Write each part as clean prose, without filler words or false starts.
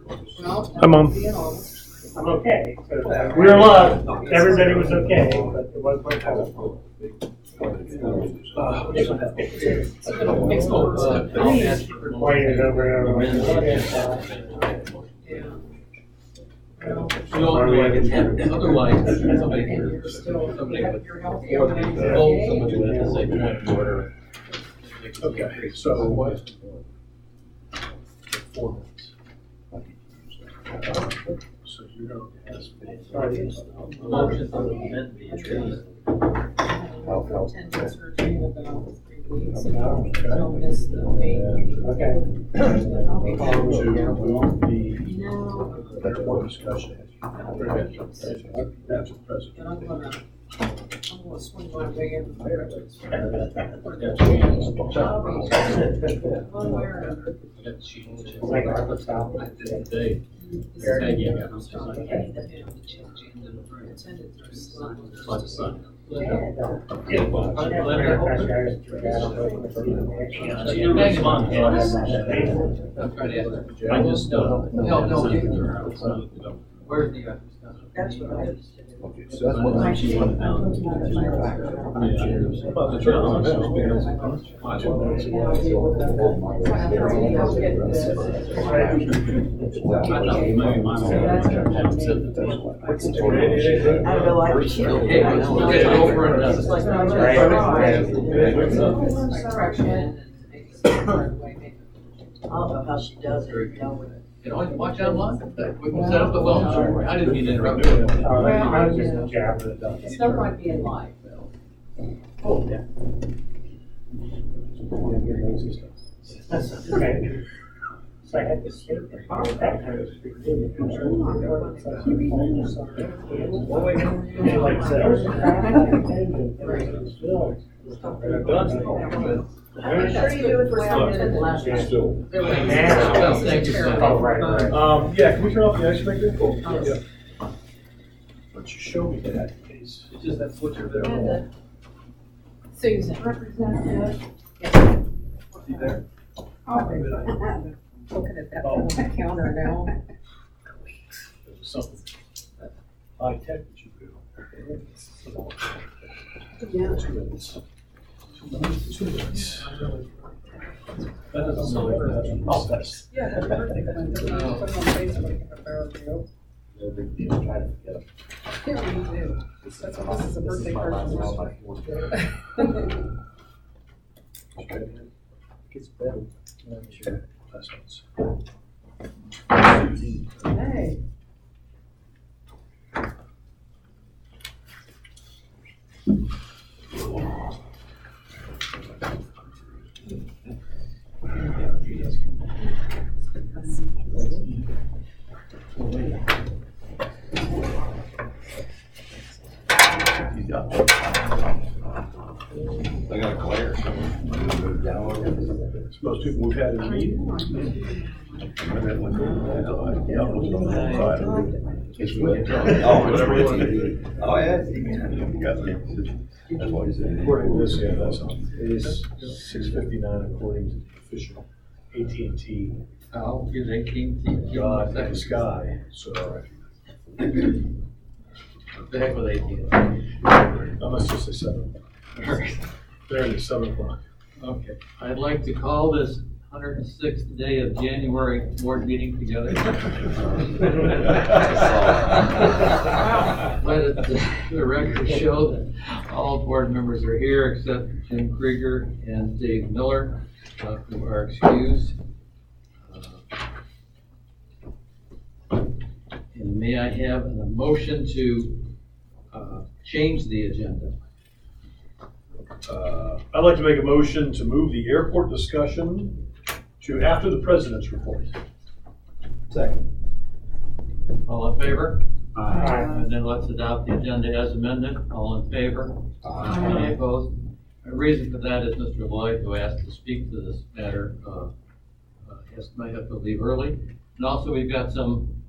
Hi, Mom. I'm okay. We're alive. Everybody was okay, but it was my fault. Playing it over and over. Otherwise, somebody would at the same point order. Okay, so what? 4 minutes. So you're going to ask me. Motion to amend the agenda. Attendance review about 3 weeks ago. Don't miss the meeting. Okay. The airport discussion. That's the president. And I'm gonna swing my way in. One way or another. Where's the That's what I. Okay, so that's what makes you want to I don't know how she does it. You know, watch online. We can set up the phone. I didn't mean to interrupt you. I was just jabbing it up. Stuff might be in life, though. Oh, yeah. Okay. So I had to say that. I'm sure you do it for something last night. Thank you. Oh, right. Yeah, can we turn off the ice maker? Cool. Yeah. Why don't you show me that, please? It's just that switcher there. Susan. Representative. See there? Looking at that counter now. There was something high tech that you do. Yeah. 2 minutes. 2 minutes. That doesn't sound like that. Oh, that's. Yeah, happy birthday. Put it on Facebook if I were you. No big deal. Try to forget it. Yeah, me too. This is a birthday person. Okay. Gets better. Sure. Last ones. Hey. I got a glare. Most people we've had in a meeting. Oh, whatever you want to do. Oh, yeah. That's what he said. According to this, yeah, that's on. It is 6:59 according to the official AT&T. I'll use 18. God in the sky, so. What the heck with 18? Let's just say 7. There it is, 7 o'clock. Okay. I'd like to call this 106th day of January board meeting together. Let the record show that all board members are here except Jim Krieger and Dave Miller, who are excused. And may I have a motion to change the agenda? I'd like to make a motion to move the airport discussion to after the president's report. Second. All in favor? Aye. And then let's adopt the agenda as amended. All in favor? Aye. Any opposed? The reason for that is Mr. Lloyd, who asked to speak to this matter, might have to leave early. And also we've got some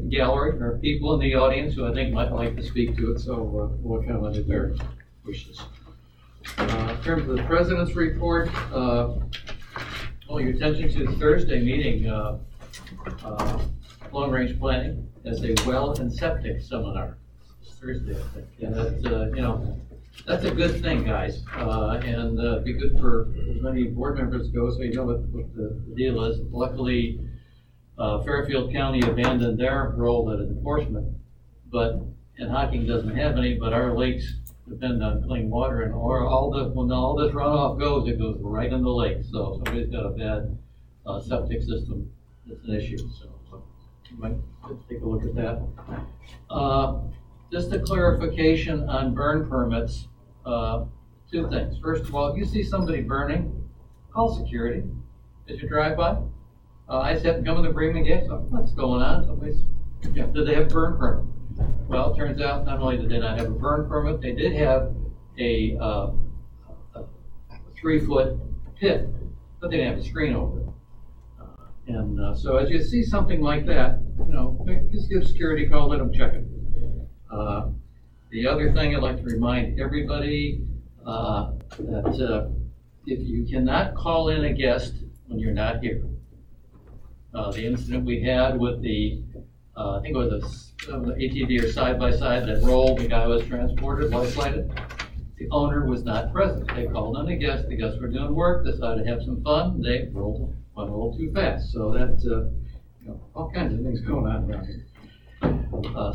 gallery or people in the audience who I think might like to speak to it, so we'll come under their wishes. In terms of the president's report, Call your attention to the Thursday meeting, long-range planning as a well and septic seminar. It's Thursday, I think. And that's, that's a good thing, guys. And be good for as many board members go, so you know what the deal is. Luckily, Fairfield County abandoned their role at enforcement, and Hocking doesn't have any, but our lakes depend on clean water, and when all this runoff goes, it goes right in the lake. So if somebody's got a bad septic system, it's an issue. So you might take a look at that. Just a clarification on burn permits. Two things. First of all, if you see somebody burning, call security as you drive by. I just happened to come in the Bremen gate, so what's going on? Did they have a burn permit? Well, it turns out not only did they not have a burn permit, they did have a 3-foot pit, but they didn't have a screen over it. So as you see something like that, just give security a call, let them check it. The other thing I'd like to remind everybody that if you cannot call in a guest when you're not here, the incident we had with the, I think it was an ATV or side-by-side that rolled, the guy was transported, life-flighted. The owner was not present. They called in a guest, the guests were doing work, decided to have some fun, they went a little too fast. So that's, all kinds of things going on around here.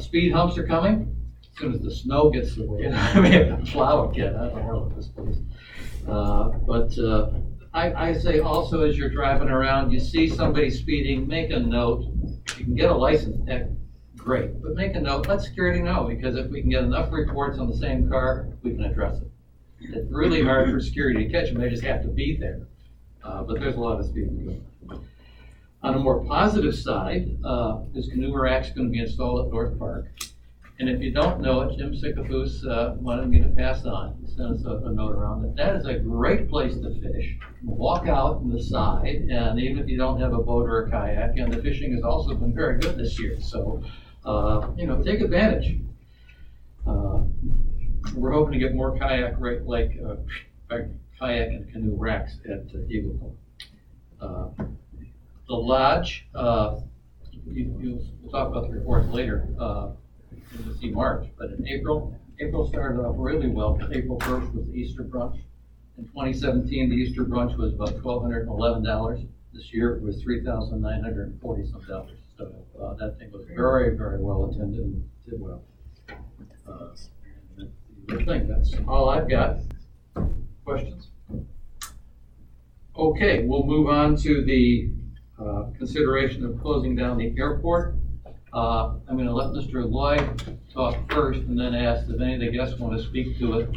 Speed humps are coming. As soon as the snow gets away, I may have to plow again. I don't know this place. I say also, as you're driving around, you see somebody speeding, make a note. You can get a license, great, but make a note, let security know, because if we can get enough reports on the same car, we can address it. It's really hard for security to catch them, they just have to be there. But there's a lot of speeding going on. On a more positive side, this canoe rack's going to be installed at North Park. And if you don't know it, Jim Sycophus wanted me to pass on, send us a note around it. That is a great place to fish. Walk out on the side, and even if you don't have a boat or a kayak, and the fishing has also been very good this year. So, take advantage. We're hoping to get more kayak kayak and canoe racks at Eagle Point. The lodge, we'll talk about the reports later. We'll see March, but in April started off really well. April 1st was the Easter brunch. In 2017, the Easter brunch was about $1,211. This year it was $3,940 some dollars. So that thing was very, very well attended and did well. I think that's all I've got. Questions? Okay, we'll move on to the consideration of closing down the airport. I'm going to let Mr. Lloyd talk first and then ask if any of the guests want to speak to it.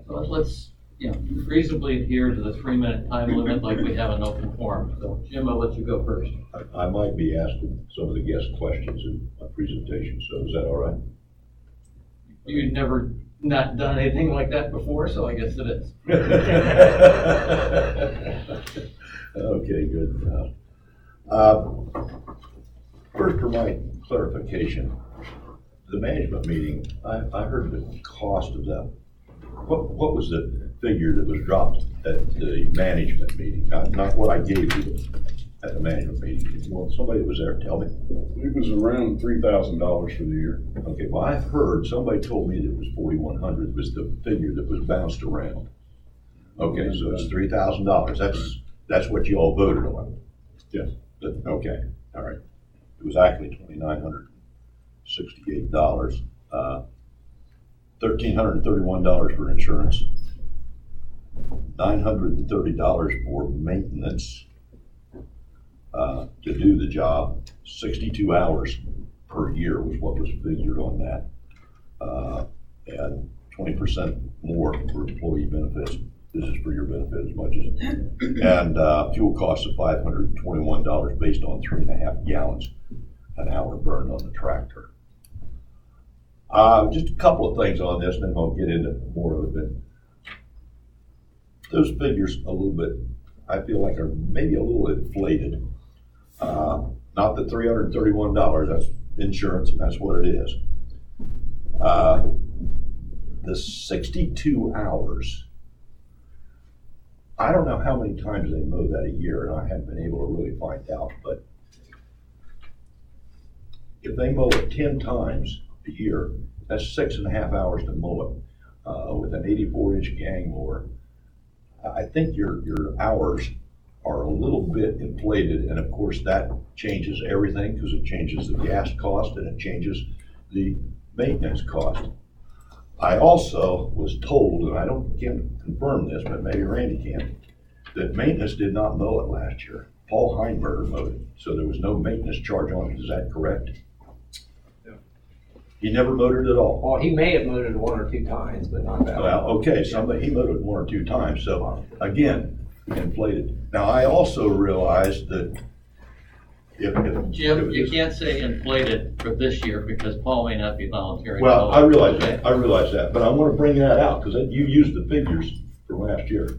Let's reasonably adhere to the 3-minute time limit like we have an open forum. So Jim, I'll let you go first. I might be asking some of the guest questions in my presentation, so is that all right? You've never not done anything like that before, so I guess it is. Okay, good. First, for my clarification, the management meeting, I heard the cost of that. What was the figure that was dropped at the management meeting? Not what I gave you at the management meeting. Well, somebody that was there, tell me. It was around $3,000 for the year. Okay, well, I've heard, somebody told me that it was $4,100 was the figure that was bounced around. Okay, so it's $3,000. That's what you all voted on. Yes. Okay, all right. It was actually $2,968. $1,331 for insurance, $930 for maintenance to do the job. 62 hours per year was what was figured on that, and 20% more for employee benefits. This is for your benefit as much as, and fuel costs of $521 based on 3.5 gallons an hour burned on the tractor. Just a couple of things on this, and then I'll get into more of it. Those figures a little bit, I feel like are maybe a little inflated. Not the $331, that's insurance, and that's what it is. The 62 hours, I don't know how many times they mow that a year, and I haven't been able to really find out, but if they mow it 10 times a year, that's 6.5 hours to mow it. With an 84-inch gang mower, I think your hours are a little bit inflated, and of course that changes everything because it changes the gas cost and it changes the maintenance cost. I also was told, and I can't confirm this, but maybe Randy can, that maintenance did not mow it last year. Paul Heinberger mowed it, so there was no maintenance charge on it. Is that correct? He never mowed it at all. Well, he may have mowed it 1 or 2 times, but not that. Well, okay, he mowed it 1 or 2 times, so again, inflated. Now, I also realized that if Jim, you can't say inflated for this year because Paul may not be volunteering. Well, I realize that, but I want to bring that out because you used the figures from last year.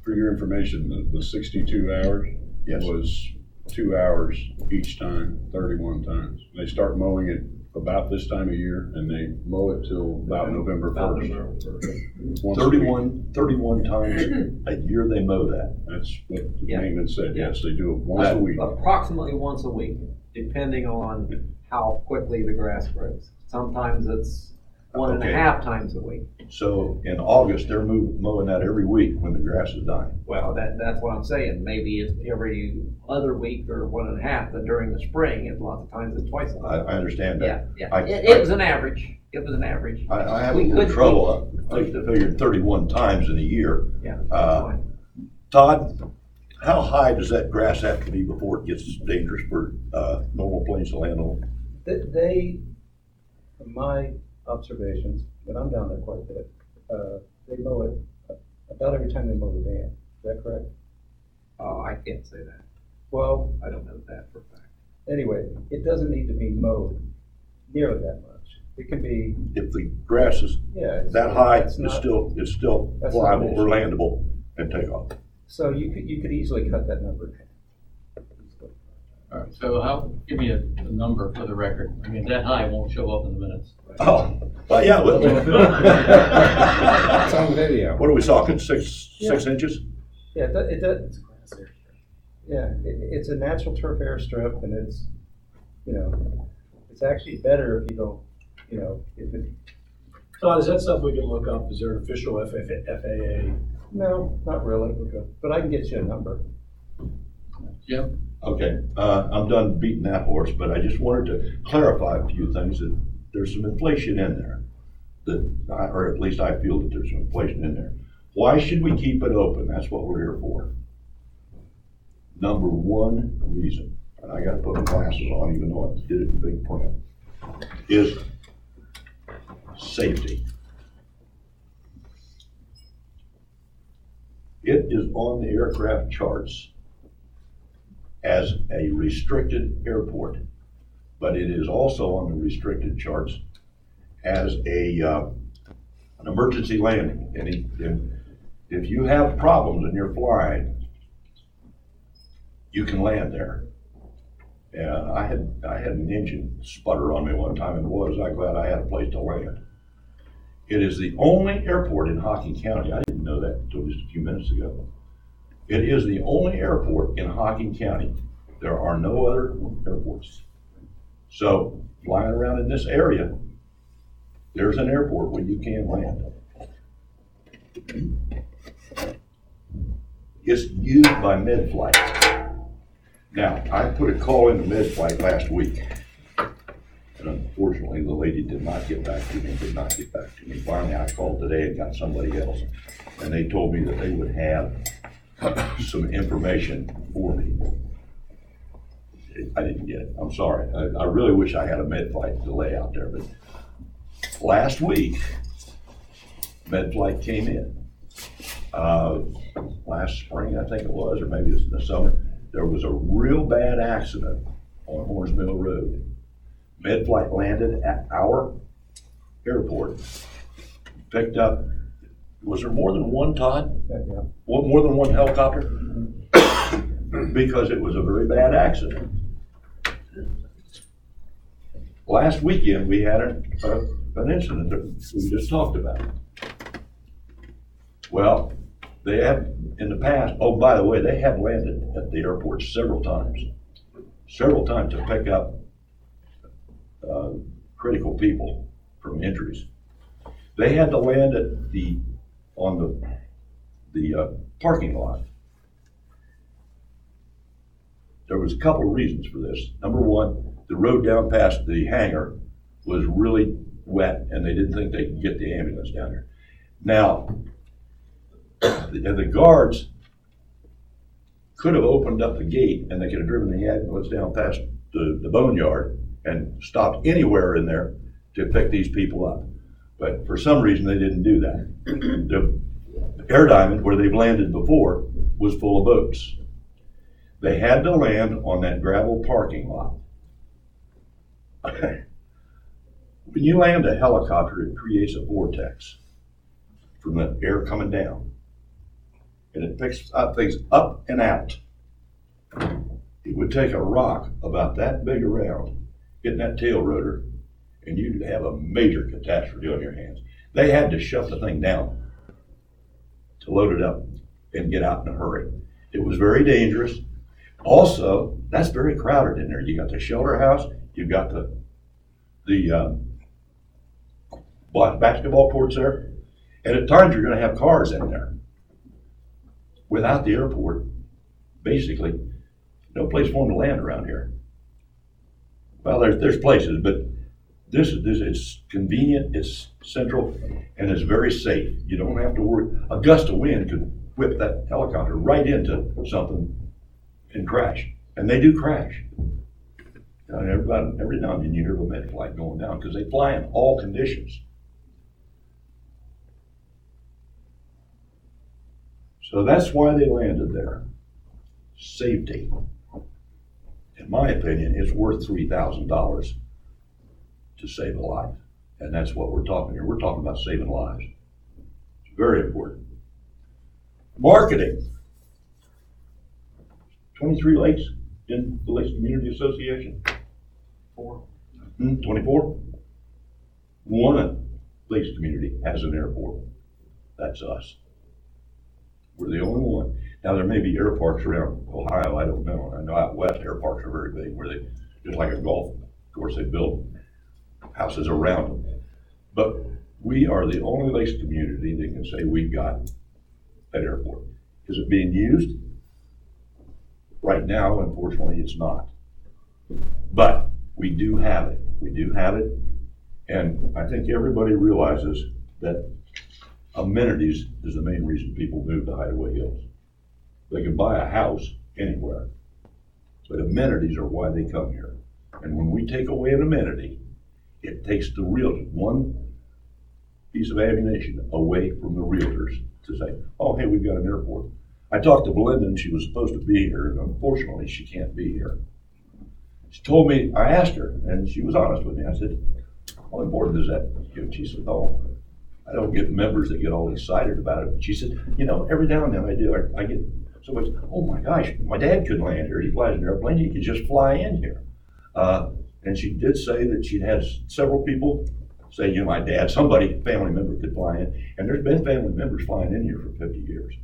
For your information, the 62 hours Yes. was 2 hours each time, 31 times. They start mowing it about this time of year, and they mow it till about November 1st. Once a week. 31 times a year they mow that. That's what the Yeah. maintenance said, yes, they do it once a week. Approximately once a week, depending on how quickly the grass grows. Sometimes it's 1.5 times a week. So in August, they're mowing that every week when the grass is dying. Well, that's what I'm saying. Maybe it's every other week or 1.5, but during the spring, it's lots of times it's twice a week. I understand that. Yeah. It was an average. It was an average. I have a We little could- trouble. I figured 31 times in a year. Yeah. Todd, how high does that grass have to be before it gets dangerous for normal planes to land on? They, from my observations, but I'm down there quite a bit, they mow it about every time they mow the dam. Is that correct? Oh, I can't say that. Well, I don't know that for a fact. anyway, it doesn't need to be mowed nearly that much. It can be, If the grass is yeah. that high, it's it's not- still that's not pliable an or issue. landable and take off. So you could easily cut that number in half. So give me a number for the record. I mean, that high won't show up in the minutes. Oh, well, yeah. It's on video. What are we talking, six inches? Yeah, it does. Yeah, it's a natural turf airstrip, and it's, it's actually better if you don't, if it. Todd, is that something we can look up? Is there an official FAA? No, not really, but I can get you a number. Jim? Okay, I'm done beating that horse, but I just wanted to clarify a few things that there's some inflation in there. Or at least I feel that there's some inflation in there. Why should we keep it open? That's what we're here for. Number one reason, and I gotta put my glasses on even though I did it in big print, is safety. It is on the aircraft charts as a restricted airport, but it is also on the restricted charts as an emergency landing. And if you have problems and you're flying, you can land there. And I had an engine sputter on me one time, and boy, was I glad I had a place to land. It is the only airport in Hocking County. I didn't know that until just a few minutes ago. It is the only airport in Hocking County. There are no other airports. So flying around in this area, there's an airport where you can land. It's used by MedFlight. Now, I put a call into MedFlight last week, and unfortunately, the lady did not get back to me. Finally, I called today and got somebody else, and they told me that they would have some information for me. I didn't get it. I'm sorry. I really wish I had a MedFlight delay out there, but last week, MedFlight came in. Last spring, I think it was, or maybe it was in the summer. There was a real bad accident on Horns Mill Road. MedFlight landed at our airport, picked up, was there more than one, Todd? Yeah. More than one helicopter? Because it was a very bad accident. Last weekend, we had an incident that we just talked about. Well, they have in the past, oh, by the way, they have landed at the airport several times to pick up critical people from injuries. They had to land at on the parking lot. There was a couple of reasons for this. Number one, the road down past the hangar was really wet and they didn't think they could get the ambulance down there. Now, the guards could have opened up the gate and they could have driven the ambulance down past the boneyard and stopped anywhere in there to pick these people up. But for some reason, they didn't do that. The Air Diamond, where they've landed before, was full of boats. They had to land on that gravel parking lot. When you land a helicopter, it creates a vortex from the air coming down. And it picks up things up and out. It would take a rock about that big around, hitting that tail rotor, and you'd have a major catastrophe on your hands. They had to shut the thing down to load it up and get out in a hurry. It was very dangerous. Also, that's very crowded in there. You got the shelter house, you've got the basketball courts there, and at times you're going to have cars in there. Without the airport, basically, no place for them to land around here. Well, there's places, but this is convenient, it's central, and it's very safe. You don't have to worry. A gust of wind could whip that helicopter right into something and crash. And they do crash. Every now and then you hear of a med flight going down because they fly in all conditions. So that's why they landed there. Safety. In my opinion, it's worth $3,000 to save a life. And that's what we're talking here. We're talking about saving lives. It's very important. Marketing. 23 lakes in the Lakes Community Association. 24. One lakes community has an airport. That's us. We're the only one. Now there may be air parks around Ohio, I don't know. I know out west air parks are very big, where they, just like a golf course, they build houses around them. But we are the only lakes community that can say we've got an airport. Is it being used? Right now, unfortunately, it's not. But we do have it. We do have it. And I think everybody realizes that amenities is the main reason people move to Hideaway Hills. They can buy a house anywhere, but amenities are why they come here. And when we take away an amenity, it takes the realtor, one piece of ammunition away from the realtors to say, oh, hey, we've got an airport. I talked to Belinda and she was supposed to be here, and unfortunately she can't be here. She told me, I asked her, and she was honest with me. I said, how important is that? And she said, oh, I don't get members that get all excited about it. But she said, every now and then I do. I get so much, oh my gosh, my dad couldn't land here. He flies an airplane, he could just fly in here. And she did say that she'd had several people say, my dad, family member could fly in. And there's been family members flying in here for 50 years.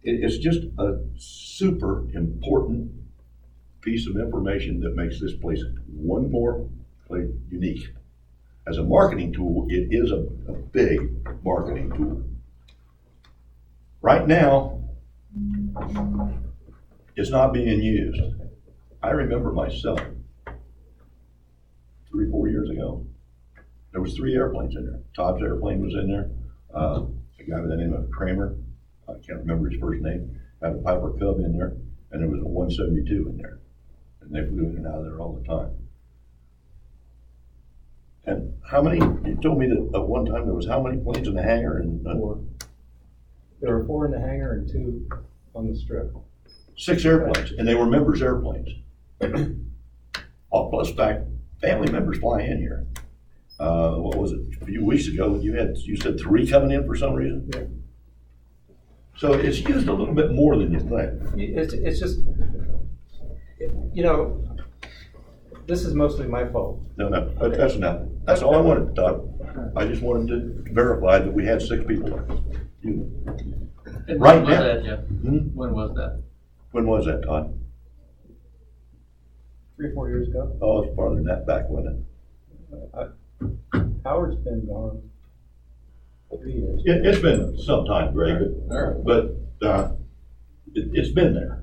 It's just a super important piece of information that makes this place one more unique. As a marketing tool, it is a big marketing tool. Right now, it's not being used. I remember myself 3-4 years ago. There was 3 airplanes in there. Todd's airplane was in there. A guy by the name of Kramer, I can't remember his first name, had a Piper Cub in there, and there was a 172 in there. And they flew in and out of there all the time. And how many, you told me that at one time there was how many planes in the hangar? And 4. There were 4 in the hangar and 2 on the strip. 6 airplanes, and they were members' airplanes. Plus fact, family members fly in here. What was it, a few weeks ago, you said 3 coming in for some reason? Yeah. So it's used a little bit more than you think. It's just, this is mostly my fault. No, that's enough. That's all I wanted, Todd. I just wanted to verify that we had 6 people. And Right when was now. that, Jeff? Hmm? When was that? When was that, Todd? 3 or 4 years ago. Oh, it's farther than that back, wasn't Howard's been gone 3 years. it? It's been some time, Greg, All right. but it's been there.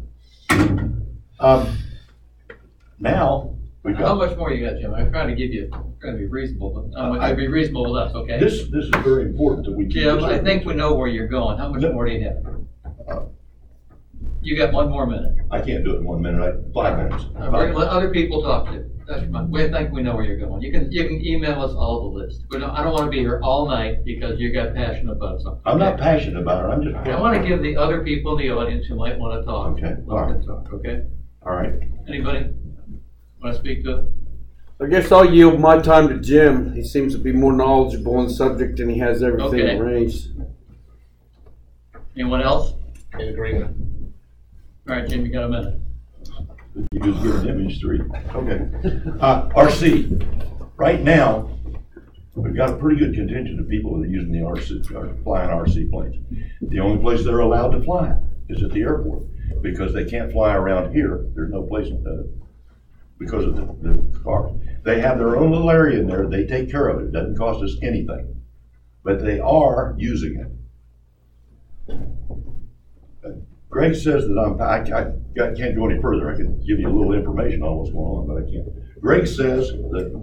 Now, we've How got, much more you got, Jim? I'm trying to give you, trying to be reasonable, but I'm gonna be reasonable with us, okay? this is very important that we keep Jim, this I think open. we know where you're going. How much No. more do you have? You got 1 more minute. I can't do it in 1 minute, 5 minutes. All right, let other people talk to. That's fine. We think we know where you're going. You can email us all the list. I don't want to be here all night because you got passionate about something. I'm not passionate about it, I'm just. I want to give the other people in the audience who might want to talk. Okay, all Let them right. talk, okay? All right. Anybody want to speak to it? I guess I'll yield my time to Jim. He seems to be more knowledgeable on the subject and he has everything Okay. arranged. Anyone else? In agreement. All right, Jim, you got a minute. You just given him his 3. Okay. RC, right now, we've got a pretty good contingent of people that are using the RC, are flying RC planes. The only place they're allowed to fly is at the airport, because they can't fly around here. There's no place, because of the cars. They have their own little area in there. They take care of it. It doesn't cost us anything, but they are using it. Greg says that I can't go any further. I can give you a little information on what's going on, but I can't. Greg says that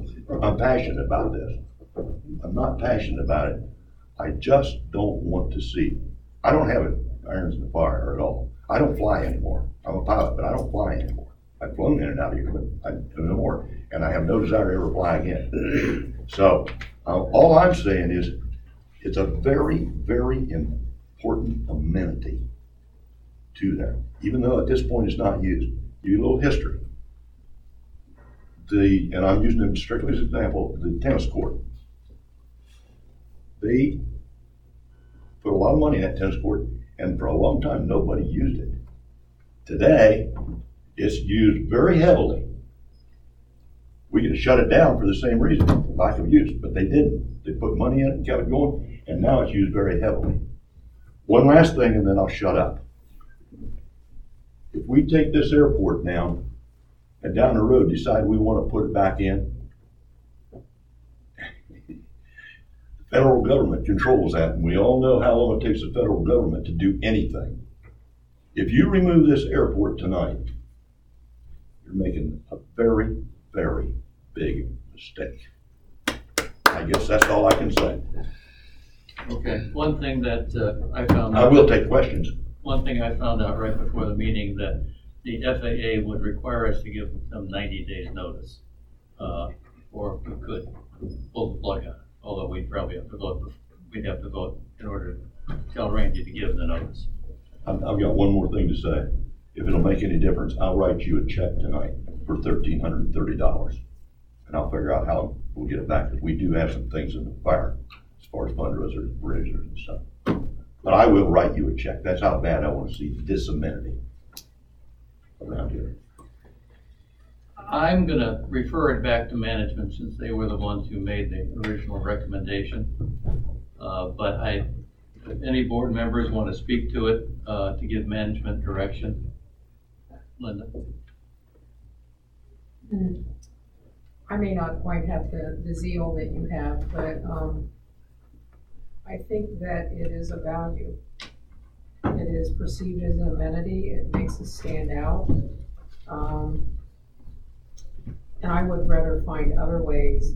I'm passionate about this. I'm not passionate about it. I just don't want to see. I don't have it irons in the fire at all. I don't fly anymore. I'm a pilot, but I don't fly anymore. I've flown in and out of here, but I do no more. And I have no desire to ever fly again. So all I'm saying is it's a very, very important amenity to them, even though at this point it's not used. Give you a little history. And I'm using them strictly as an example, the tennis court. They put a lot of money in that tennis court, and for a long time, nobody used it. Today, it's used very heavily. We could have shut it down for the same reason, lack of use, but they didn't. They put money in it and kept it going, and now it's used very heavily. One last thing, and then I'll shut up. If we take this airport down and down the road decide we want to put it back in, the federal government controls that, and we all know how long it takes the federal government to do anything. If you remove this airport tonight, you're making a very, very big mistake. I guess that's all I can say. Okay, one thing that I found I out. will take questions. One thing I found out right before the meeting, that the FAA would require us to give them 90 days notice. Or we could pull the plug on it, although we'd probably have to vote, in order to tell Randy to give them the notice. I've got one more thing to say. If it'll make any difference, I'll write you a check tonight for $1,330. And I'll figure out how we'll get it back, because we do have some things in the fire as far as fundraisers and stuff. But I will write you a check. That's how bad I want to see this amenity around here. I'm gonna refer it back to management, since they were the ones who made the original recommendation. But if any board members want to speak to it, to give management direction. Linda? I may not quite have the zeal that you have, but I think that it is a value. It is perceived as an amenity. It makes us stand out. And I would rather find other ways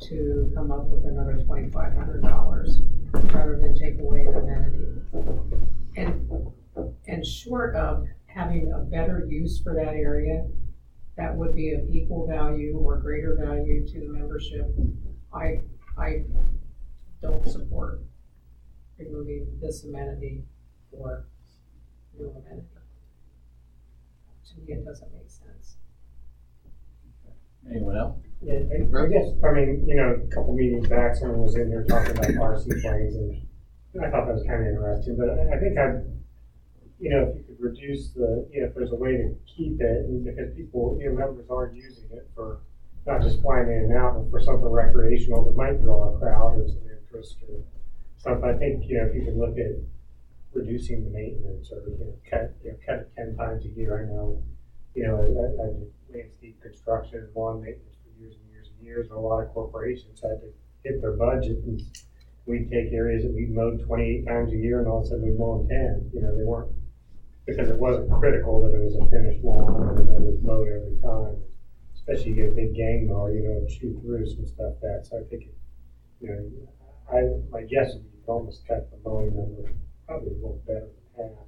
to come up with another $2,500 rather than take away the amenity. And short of having a better use for that area, that would be of equal value or greater value to the membership, I don't support removing this amenity for new amenity. To me, it doesn't make sense. Anyone else? Yeah, I guess, I mean, a couple meetings back, someone was in here talking about RC planes, and I thought that was kind of interesting, but I think you know, if you could reduce the, you know, if there's a way to keep it, and because people, you know, members are using it for not just flying in and out, but for something recreational that might draw a crowd or some interest or something. I think, you know, if you could look at reducing the maintenance or, you know, cut it 10 times a year. I know, you know, I landscape construction and lawn maintenance for years and years and years, and a lot of corporations had to hit their budget, and we'd take areas that we mowed 28 times a year and all of a sudden we mow them 10. You know, they weren't, because it wasn't critical that it was a finished lawn and that it was mowed every time. Especially you get a big gang mower, you know, shoot through some stuff that. So I think, you know, my guess would be you could almost cut the mowing number probably a little better than half.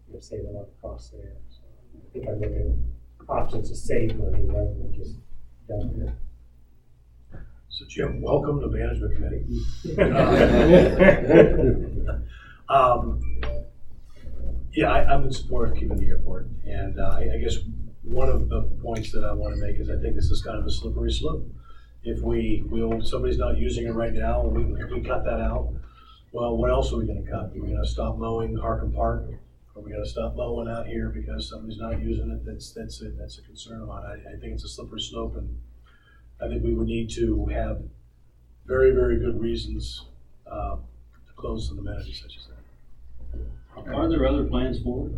You know, save a lot of costs there. So I think I'm looking at options to save money rather than just dump it. So Jim, welcome to Management Committee. Yeah, I'm in support of keeping the airport, and I guess one of the points that I want to make is I think this is kind of a slippery slope. If somebody's not using it right now, we cut that out. Well, what else are we going to cut? Are we going to stop mowing Harkin Park? Are we going to stop mowing out here because somebody's not using it? That's a concern of mine. I think it's a slippery slope, and I think we would need to have very, very good reasons to close an amenity such as that. Are there other plans for it?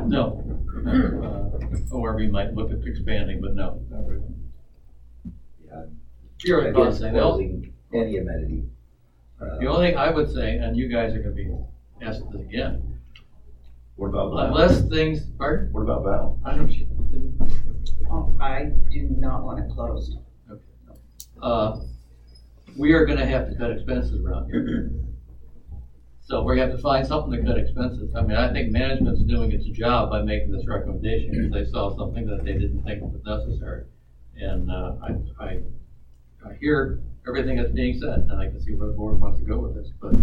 No. Or we might look at expanding, but no, not really. Yeah, You're I about to guess say, well, closing any amenity. the only thing I would say, and you guys are going to be asked this again, What about Val? unless things, pardon? What about Val? I don't know. Oh, I do not want it closed. We are going to have to cut expenses around here. So we're going to have to find something to cut expenses. I mean, I think management's doing its job by making this recommendation because they saw something that they didn't think was necessary. And I hear everything that's being said, and I can see where the board wants to go with this. But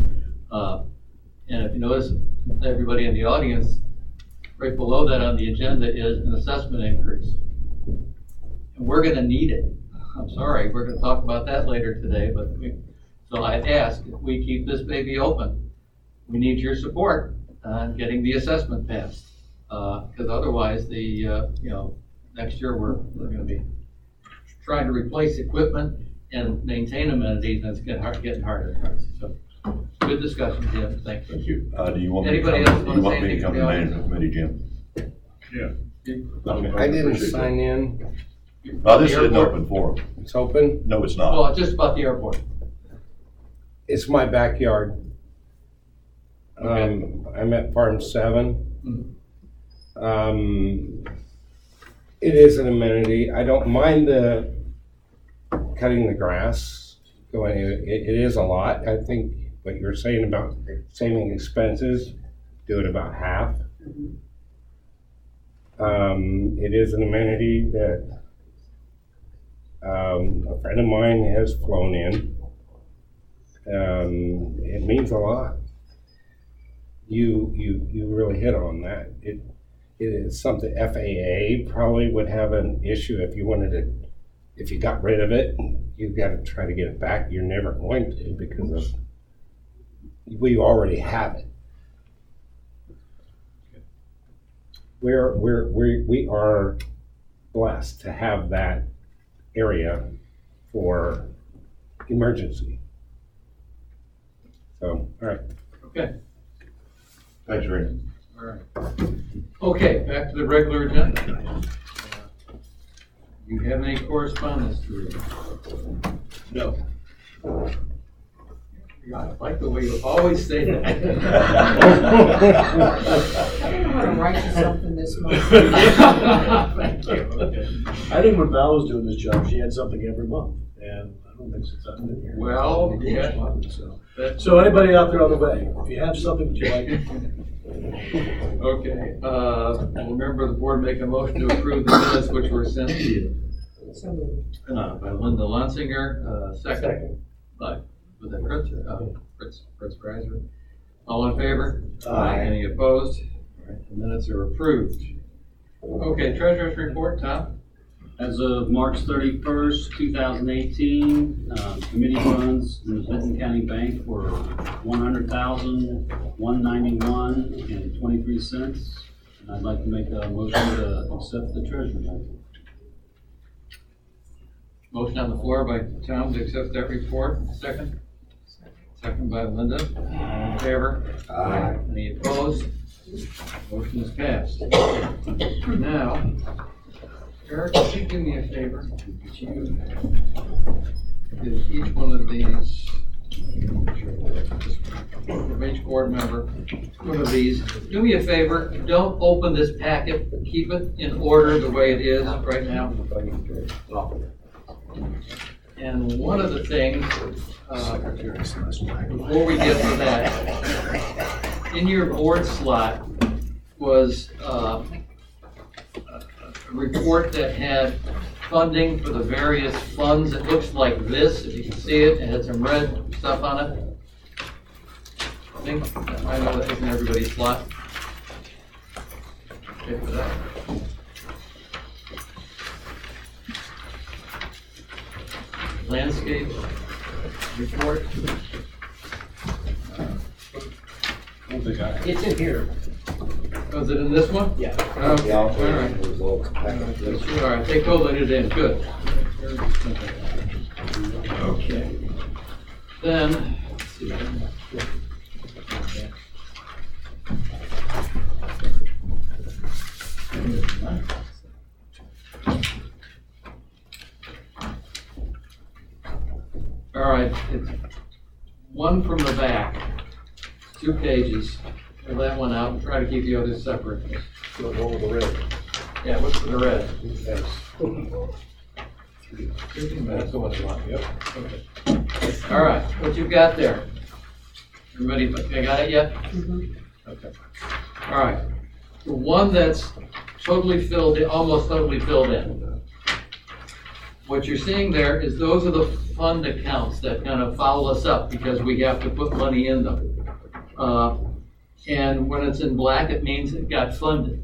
and if you notice, everybody in the audience, right below that on the agenda is an assessment increase. And we're going to need it. I'm sorry, we're going to talk about that later today. But so I'd ask if we keep this baby open. We need your support on getting the assessment passed, because otherwise, next year we're going to be trying to replace equipment and maintain amenities, and it's getting harder and harder. So, good discussion, Jim. Thank you. Thank you. Do you want me Anybody to else come, want to say to anything? Management Committee, Jim? Yeah. I didn't appreciate sign in. that. This isn't open forum. It's open. No, it's not. Well, just about the airport. It's my backyard. Okay. I'm at Farm 7. It is an amenity. I don't mind the cutting the grass. It is a lot. I think what you're saying about saving expenses, do it about half. It is an amenity that a friend of mine has flown in. It means a lot. You really hit on that. It is something FAA probably would have an issue if you got rid of it. You've got to try to get it back. You're never going to because we already have it. We are blessed to have that area for emergency. So, all right. Okay. Thanks, Randy. All right. Okay, back to the regular agenda. You have any correspondence to read? No. I like the way you always say that. I'm gonna write you something this month. Thank you. Okay. I think when Val was doing this job, she had something every month, and I don't think it's done in here. Well, yeah. So anybody out there on the way, if you have something that you like. Okay, will a member of the board make a motion to approve the minutes which were sent to you? So moved. By Linda Lunsinger, second. By, was that Fritz Greiser? All in favor? Aye. Any opposed? All right, the minutes are approved. Okay, treasurer's report, Tom? As of March 31st, 2018, committee funds in the Benton County Bank were $100,191.23. And I'd like to make a motion to accept the treasurer's report. Motion on the floor by Tom to accept that report. Second? Second by Linda. All in favor? Aye. Any opposed? Motion is passed. Now, Eric, could you do me a favor? Could you give each one of these, for each board member, one of these, do me a favor, don't open this packet, keep it in order the way it is right now. And one of the things, before we get to that, in your board slot was a report that had funding for the various funds. It looks like this, if you can see it. It had some red stuff on it. I know that isn't everybody's slot. Okay for that. Landscape report. It's in here. Was it in this one? Yeah. Okay, all right. Results. All right, they collated it in, good. Okay. Then, let's see. All right, it's one from the back, 2 pages. Fill that one out and try to keep the others separate. Go with the red. Yeah, what's the red? Yes. That's the one you want, yep. Okay. All right, what you've got there? Everybody, got it yet? Okay. All right. The one that's totally filled in, almost totally filled in. What you're seeing there is those are the fund accounts that kind of follow us up because we have to put money in them. And when it's in black, it means it got funded.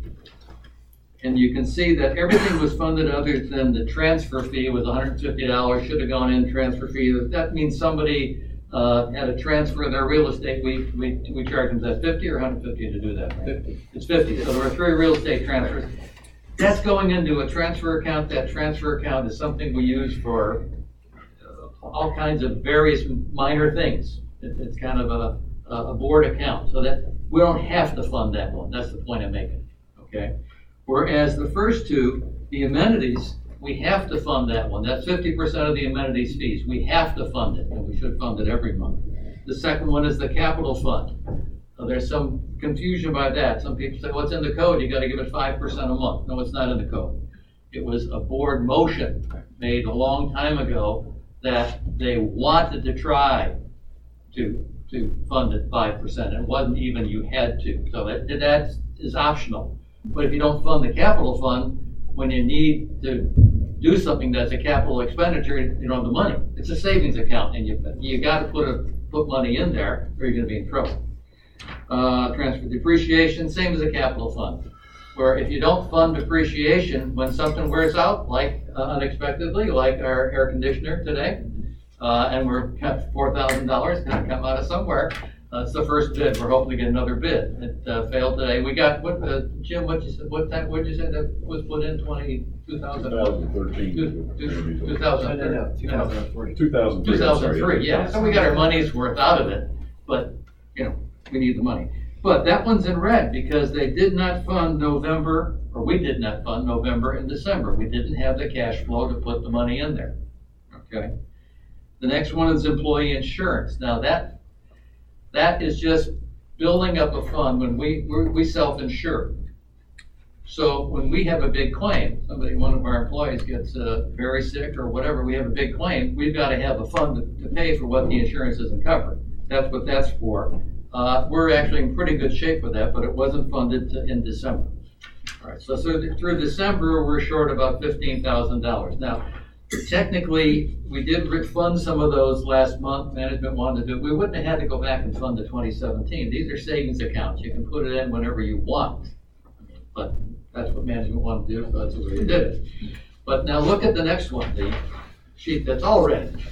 And you can see that everything was funded other than the transfer fee was $150, should have gone in transfer fee. That means somebody had a transfer in their real estate. We charge them, is that 50 or 150 to do that? Right? 50. It's 50, so there were 3 real estate transfers. That's going into a transfer account. That transfer account is something we use for all kinds of various minor things. It's kind of a board account, so that we don't have to fund that one. That's the point I'm making, okay? Whereas the first 2, the amenities, we have to fund that one. That's 50% of the amenities fees. We have to fund it, and we should fund it every month. The second one is the capital fund. There's some confusion by that. Some people say, what's in the code? You got to give it 5% a month. No, it's not in the code. It was a board motion made a long time ago that they wanted to try to fund it 5%. It wasn't even you had to. So that is optional. But if you don't fund the capital fund, when you need to do something that's a capital expenditure, you don't have the money. It's a savings account, and you got to put money in there, or you're going to be in trouble. Transfer depreciation, same as a capital fund, where if you don't fund depreciation when something wears out, like unexpectedly, like our air conditioner today, and we're cut $4,000, going to come out of somewhere. It's the first bid. We're hoping to get another bid. It failed today. We got Jim. What you said? What time? What did you say that was put in? 2013. 2003. 2003. Yeah. So we got our money's worth out of it, but we need the money. But that one's in red because they did not fund November, or we did not fund November and December. We didn't have the cash flow to put the money in there. Okay. The next one is employee insurance. Now that is just building up a fund when we self-insure. So when we have a big claim, one of our employees gets very sick or whatever, we have a big claim, we've got to have a fund to pay for what the insurance isn't covered. That's what that's for. We're actually in pretty good shape with that, but it wasn't funded in December. All right, so through December, we're short about $15,000. Now, technically, we did fund some of those last month. Management wanted to do it. We wouldn't have had to go back and fund the 2017. These are savings accounts. You can put it in whenever you want. But that's what management wanted to do, so that's the way they did it. But now look at the next one, the sheet that's all red.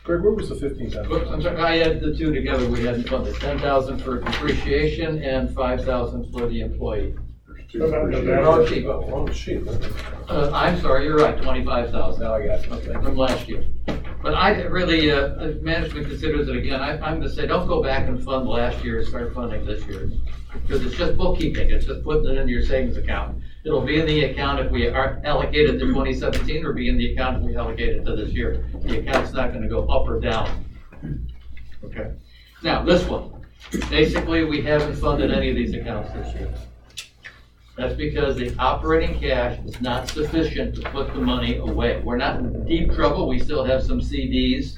Greg, where was the 15,000? Oops, I'm sorry, I had the two together, we hadn't funded, 10,000 for depreciation and 5,000 for the employee. Oh, sheet. Oh, sheet. I'm sorry, you're right, 25,000. Now I got it. Okay, from last year. But I really, if management considers it again, I'm gonna say, don't go back and fund last year, start funding this year. Because it's just bookkeeping, it's just putting it into your savings account. It'll be in the account if we are allocated to 2017, or be in the account if we allocate it to this year. The account's not gonna go up or down. Okay. Now, this one, basically, we haven't funded any of these accounts this year. That's because the operating cash is not sufficient to put the money away. We're not in deep trouble, we still have some CDs,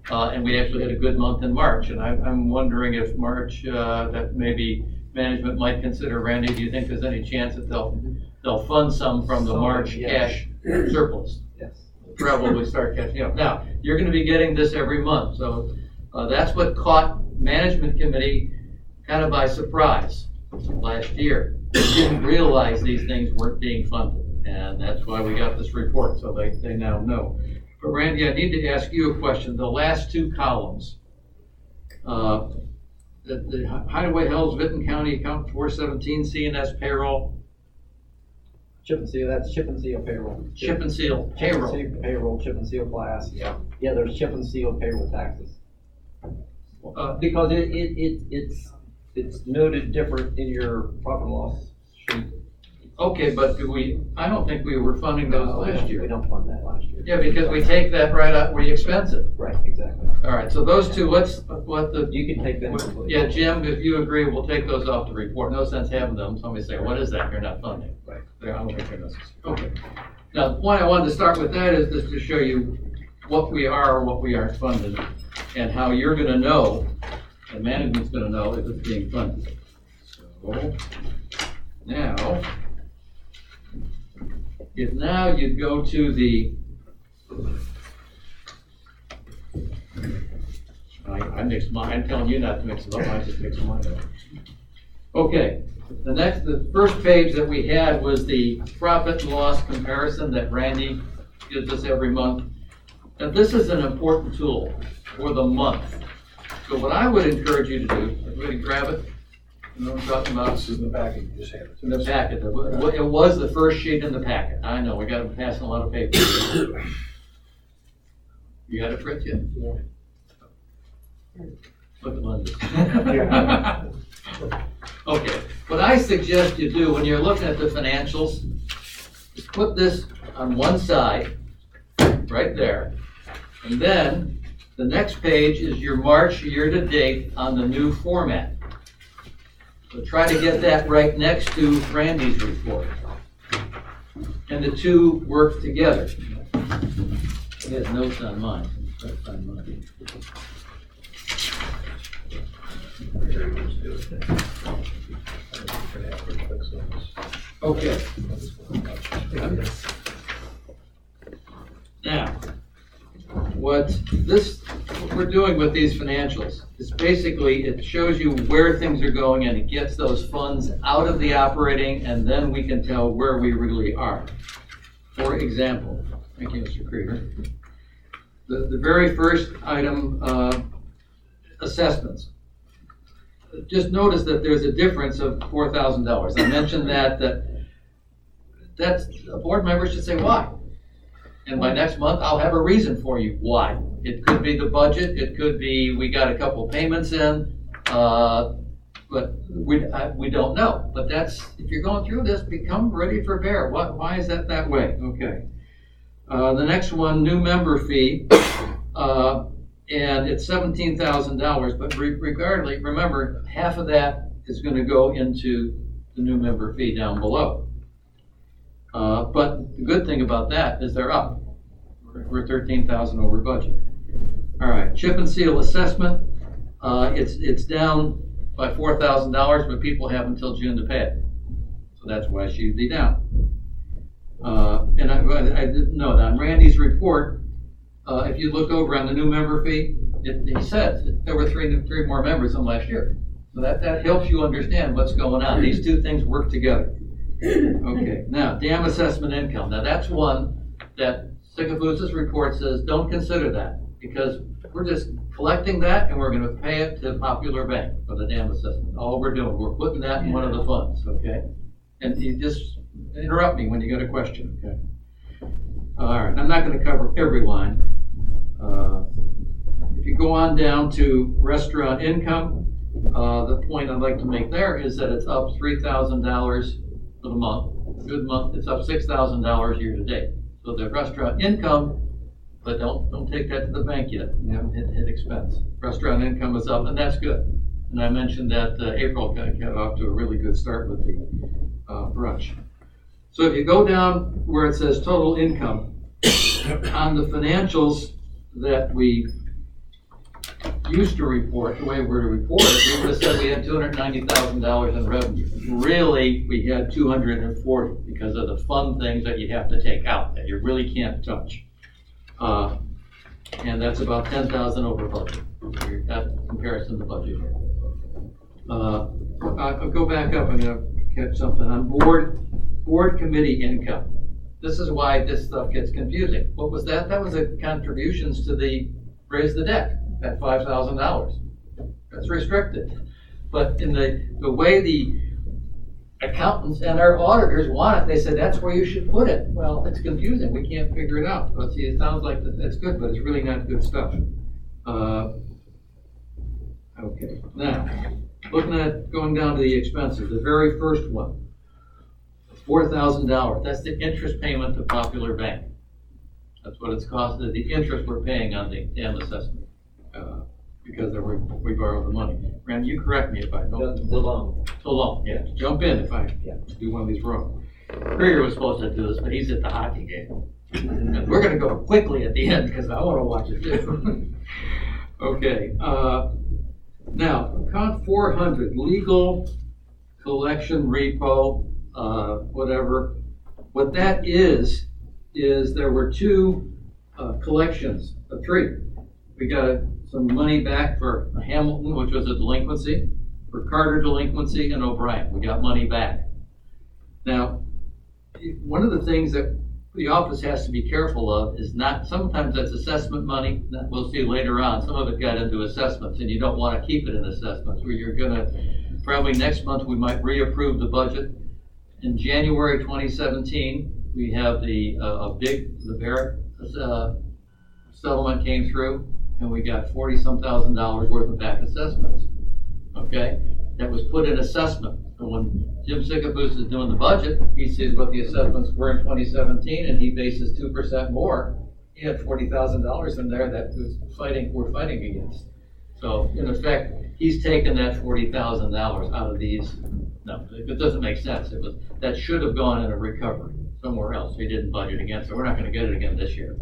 and we actually had a good month in March. And I'm wondering if March, that maybe management might consider. Randy, do you think there's any chance that they'll fund some from the March cash surplus? Yes. Probably start catching up. Now, you're gonna be getting this every month, so that's what caught management committee kind of by surprise last year. They didn't realize these things weren't being funded, and that's why we got this report, so they now know. But Randy, I need to ask you a question. The last two columns, the Hideaway Hills, Vinton County account 417, CNS payroll. Chip and seal, that's chip and seal payroll. Chip and seal Chip and payroll. seal payroll, chip and seal class, yeah. Yeah, there's chip and seal payroll taxes. Because it's noted different in your profit and loss sheet. Okay, but I don't think we were funding those last year. We don't fund that last year. Yeah, because we take that right out, we expense it. Right, exactly. All right, so those two, what the, You can take them. completely. yeah, Jim, if you agree, we'll take those off the report. No sense having them, somebody say, what is that? You're not funding. Right. I don't think they're necessary. Okay. Now, why I wanted to start with that is just to show you what we are or what we aren't funding, and how you're gonna know, and management's gonna know if it's being funded. So, now, if now you go to the, I mixed mine, I'm telling you not to mix them up, I just mixed mine up. Okay, the first page that we had was the profit and loss comparison that Randy gives us every month. And this is an important tool for the month. So what I would encourage you to do, everybody grab it, you know what I'm talking about? This is in the packet, you just handed it to In the us. packet, it was the first sheet in the packet. I know, we got to pass a lot of paper. You got it, Fritz, yet? Look at Linda. Okay, what I suggest you do when you're looking at the financials is put this on one side, right there. And then the next page is your March year-to-date on the new format. So try to get that right next to Randy's report. And the two work together. I got notes on mine. Try to find mine. Okay. Now, what we're doing with these financials is basically it shows you where things are going and it gets those funds out of the operating, and then we can tell where we really are. For example, thank you, Mr. Krieger. The very first item, assessments. Just notice that there's a difference of $4,000. I mentioned that's a board member should say why. And by next month, I'll have a reason for you why. It could be the budget, it could be we got a couple payments in, but we don't know. But that's, if you're going through this, become ready for bear. Why is that way? Okay. The next one, new member fee, and it's $17,000, but regardless, remember, half of that is going to go into the new member fee down below. But the good thing about that is they're up. We're 13,000 over budget. All right, chip and seal assessment, it's down by $4,000, but people have until June to pay it. So that's why it should be down. And I didn't know that on Randy's report, if you look over on the new member fee, it says there were three more members than last year. So that helps you understand what's going on. These two things work together. Okay, now dam assessment income. Now that's one that Sycamore report says, don't consider that, because we're just collecting that and we're gonna pay it to Popular Bank for the dam assessment. All we're doing, we're putting that in one of the funds, okay? And you just interrupt me when you got a question, okay? All right, I'm not gonna cover every line. If you go on down to restaurant income, the point I'd like to make there is that it's up $3,000 for the month. Good month, it's up $6,000 year to date. So the restaurant income, but don't take that to the bank yet. You haven't hit expense. Restaurant income is up, and that's good. And I mentioned that April got off to a really good start with the brunch. So if you go down where it says total income, on the financials that we used to report, the way we're to report it, we would have said we had $290,000 in revenue. Really, we had 240 because of the fun things that you have to take out that you really can't touch. And that's about 10,000 over budget. That comparison to budget here. I'll go back up. I'm going to catch something on board committee income. This is why this stuff gets confusing. What was that? That was the contributions to the raise the deck, that $5,000. That's restricted. But in the way the accountants and our auditors want it, they said that's where you should put it. Well, it's confusing. We can't figure it out. But see, it sounds like that's good, but it's really not good stuff. Okay, now, looking at going down to the expenses, the very first one. $4,000, that's the interest payment to Popular Bank. That's what it's costing, the interest we're paying on the dam assessment, because we borrowed the money. Randy, you correct me if I don't. The loan. The loan, yeah, jump in if I do one of these wrong. Krieger was supposed to do this, but he's at the hockey game. And we're gonna go quickly at the end, because I wanna watch it too. Okay, now, account 400, legal collection repo, whatever. What that is there were two collections, three. We got some money back for Hamilton, which was a delinquency, for Carter delinquency, and O'Brien. We got money back. Now, one of the things that the office has to be careful of is not, sometimes that's assessment money, that we'll see later on, some of it got into assessments, and you don't want to keep it in assessments, where you're gonna, probably next month, we might reapprove the budget. In January 2017, we have the Barrett settlement came through, and we got $40-some thousand worth of back assessments. Okay, that was put in assessment. So when Jim Sigaboos is doing the budget, he sees what the assessments were in 2017, and he bases 2% more. He had $40,000 in there that we're fighting against. So in effect, he's taken that $40,000 out of these. No, it doesn't make sense. That should have gone in a recovery somewhere else. We didn't budget again, so we're not going to get it again this year.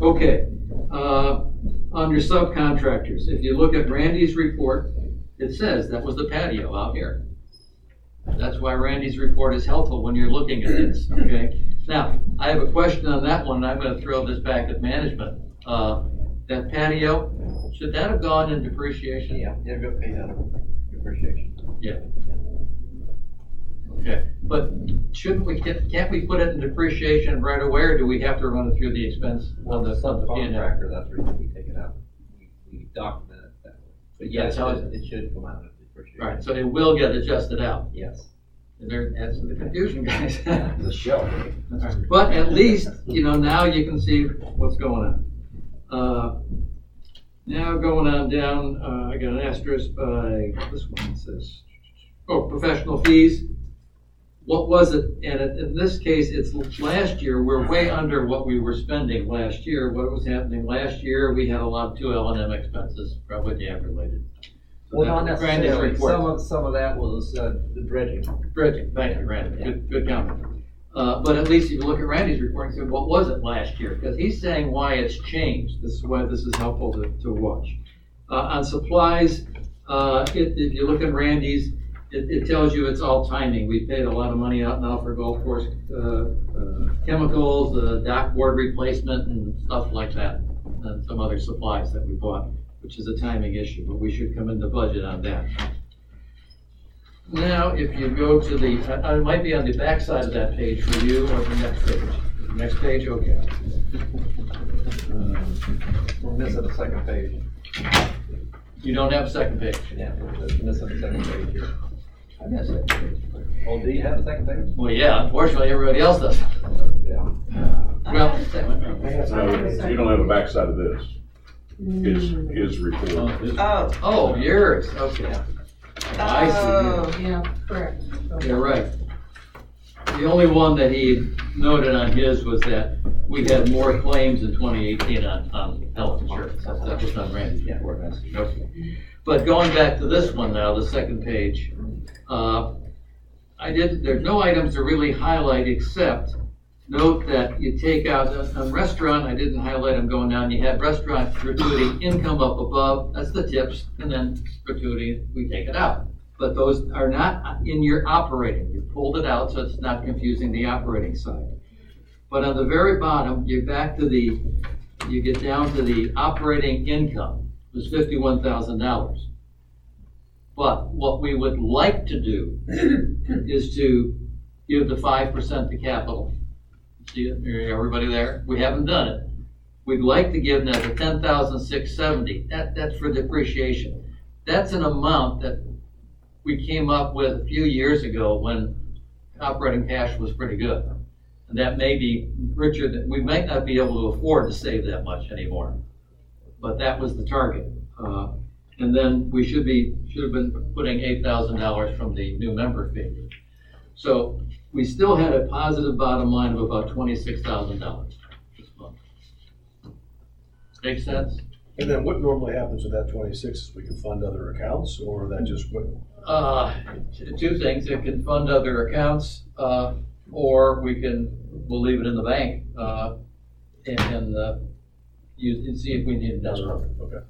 Okay, under subcontractors, if you look at Randy's report, it says that was the patio out here. That's why Randy's report is helpful when you're looking at this. Okay. Now, I have a question on that one, and I'm going to throw this back at management. That patio, should that have gone in depreciation? Yeah, it'll go paid out of depreciation. Yeah. Okay, but can't we put it in depreciation right away, or do we have to run it through the expense? Well, the subcontractor, that's the reason we take it out. We document it that way. But yes, it should come out of depreciation. Right, so it will get adjusted out. Yes. That's the confusion, guys. The shell. But at least, now you can see what's going on. Now going on down, I got an asterisk by this one. It says, professional fees. What was it? And in this case, it's last year. We're way under what we were spending last year. What was happening last year? We had a lot of 2 L&M expenses, probably dam related. So well, not necessarily. Some of that was the dredging. Dredging. Thank you, Randy. Yeah. Good comment. But at least if you look at Randy's report and say, what was it last year? Because he's saying why it's changed. This is why this is helpful to watch. On supplies, if you look at Randy's, it tells you it's all timing. We paid a lot of money out now for golf course chemicals, dock board replacement, and stuff like that, and some other supplies that we bought, which is a timing issue, but we should come into budget on that. now, if you go to the, I might be on the back side of that page for you, or the next page. The next page, okay. We're missing a second page. You don't have a second page. Yeah, we're missing a second page here. I got a second page. Oh, do you have a second page? Well, yeah, unfortunately, everybody else does. Yeah. Well, No, you don't have a backside of this. His report. Oh, oh, yours, okay. I see. oh, Yeah, correct. You're right. The only one that he noted on his was that we had more claims in 2018 on health insurance. That was on Randy's report. Okay. But going back to this one now, the second page, there's no items to really highlight except note that you take out a restaurant, I didn't highlight them going down, you have restaurant gratuity income up above, that's the tips, and then gratuity, we take it out. But those are not in your operating, you pulled it out so it's not confusing the operating side. But on the very bottom, you get down to the operating income, it was $51,000. But what we would like to do is to give the 5% to capital. See it? Everybody there? We haven't done it. We'd like to give them the $10,670. That's for depreciation. That's an amount that we came up with a few years ago when operating cash was pretty good. And that may be, Richard, we might not be able to afford to save that much anymore. But that was the target. And then we should have been putting $8,000 from the new member fee. So we still had a positive bottom line of about $26,000 this month. Make sense? And then what normally happens with that 26 is we can fund other accounts, or that just what? Two things, it can fund other accounts, or we'll leave it in the bank, and see if we need another. Okay.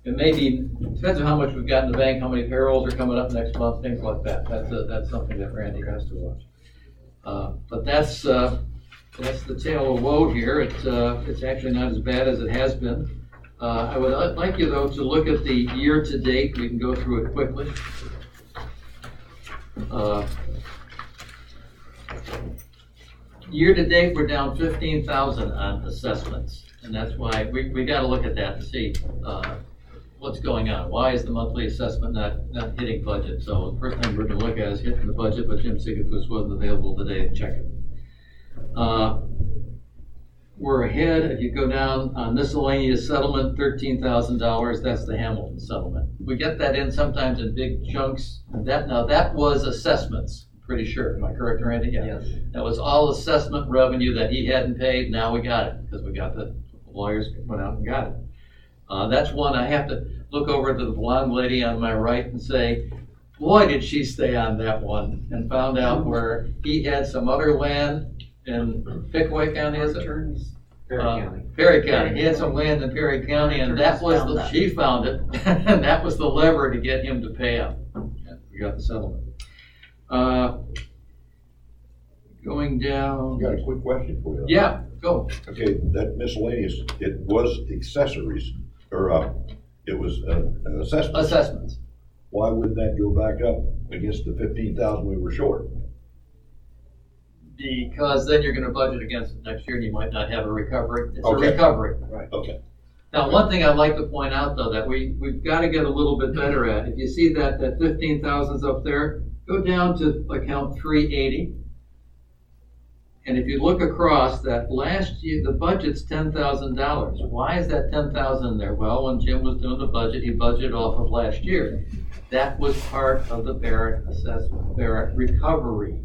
It may be, depends on how much we've got in the bank, how many payrolls are coming up next month, things like that. That's something that Randy has to watch. But that's the tale of woe here. It's actually not as bad as it has been. I would like you though to look at the year to date. We can go through it quickly. Year to date, we're down 15,000 on assessments, and that's why we got to look at that and see what's going on. Why is the monthly assessment not hitting budget? So the first thing we're going to look at is hitting the budget, but Jim Sigafus wasn't available today to check it. We're ahead. If you go down on miscellaneous settlement, $13,000. That's the Hamilton settlement. We get that in sometimes in big chunks. That was assessments. Pretty sure. Am I correct, Randy? Yeah. Yes. That was all assessment revenue that he hadn't paid. Now we got it because we got the lawyers went out and got it. That's one I have to look over to the blonde lady on my right and say, boy, did she stay on that one, and found out where he had some other land in Pickaway County, is it? Perry County. Perry County. He had some land in Perry County, and she found it, and that was the lever to get him to pay up. We got the settlement. Going down. Got a quick question for you. Yeah, go. Okay, that miscellaneous, it was accessories, or it was an assessment. Assessments. Why would that go back up against the 15,000 we were short? Because then you're going to budget against it next year and you might not have a recovery. It's Okay. a recovery. Right. Okay. Now, one thing I'd like to point out though, that we've got to get a little bit better at, if you see that 15,000's up there, go down to account 380. And if you look across that last year, the budget's $10,000. Why is that $10,000 there? Well, when Jim was doing the budget, he budgeted off of last year. That was part of the Barrett assessment, Barrett recovery.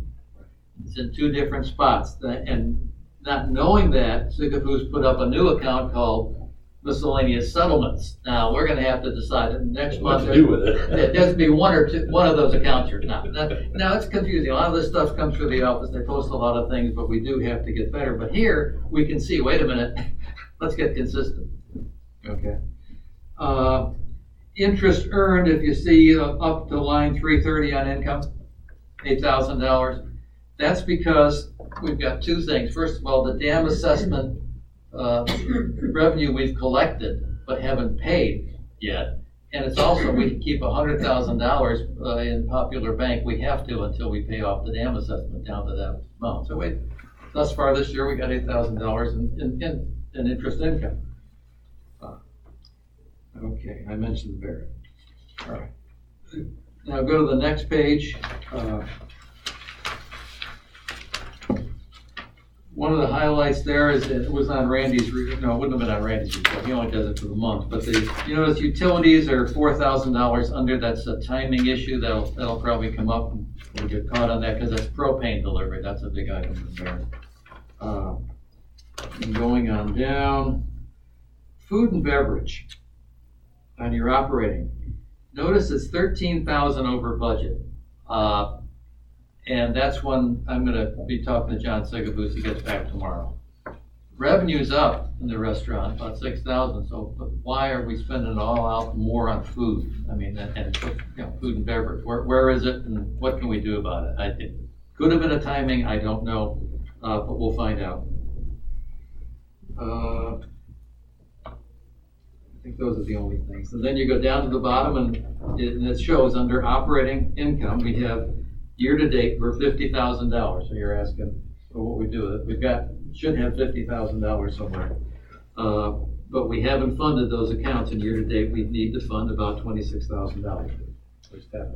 It's in two different spots. And not knowing that, Sigafus put up a new account called miscellaneous settlements. Now, we're gonna have to decide that next month. What to do with it. There's be one of those accounts here. Now, it's confusing. A lot of this stuff comes through the office. They post a lot of things, but we do have to get better. But here, we can see, wait a minute, let's get consistent. Okay. Interest earned, if you see up to line 330 on income, $8,000. That's because we've got two things. First of all, the dam assessment revenue we've collected but haven't paid yet And it's also, we can keep $100,000 in Popular Bank. We have to until we pay off the dam assessment down to that amount. So thus far this year, we got $8,000 in interest income. Okay, I mentioned the Barrett. All right. Now go to the next page. One of the highlights there is it was on Randy's, no, it wouldn't have been on Randy's report. He only does it for the month. But you notice utilities are $4,000 under. That's a timing issue. That'll probably come up and we'll get caught on that because that's propane delivery. That's a big item in there. And going on down, food and beverage on your operating. Notice it's 13,000 over budget. And that's when I'm gonna be talking to John Sigaboos. He gets back tomorrow. Revenue's up in the restaurant, about 6,000, so but why are we spending all out more on food? I mean, and food and beverage, where is it and what can we do about it? It could have been a timing, I don't know, but we'll find out. I think those are the only things. And then you go down to the bottom and it shows under operating income, we have year-to-date, we're $50,000. So you're asking for what we do with it. Should have $50,000 somewhere. But we haven't funded those accounts, and year-to-date, we need to fund about $26,000. Where's that?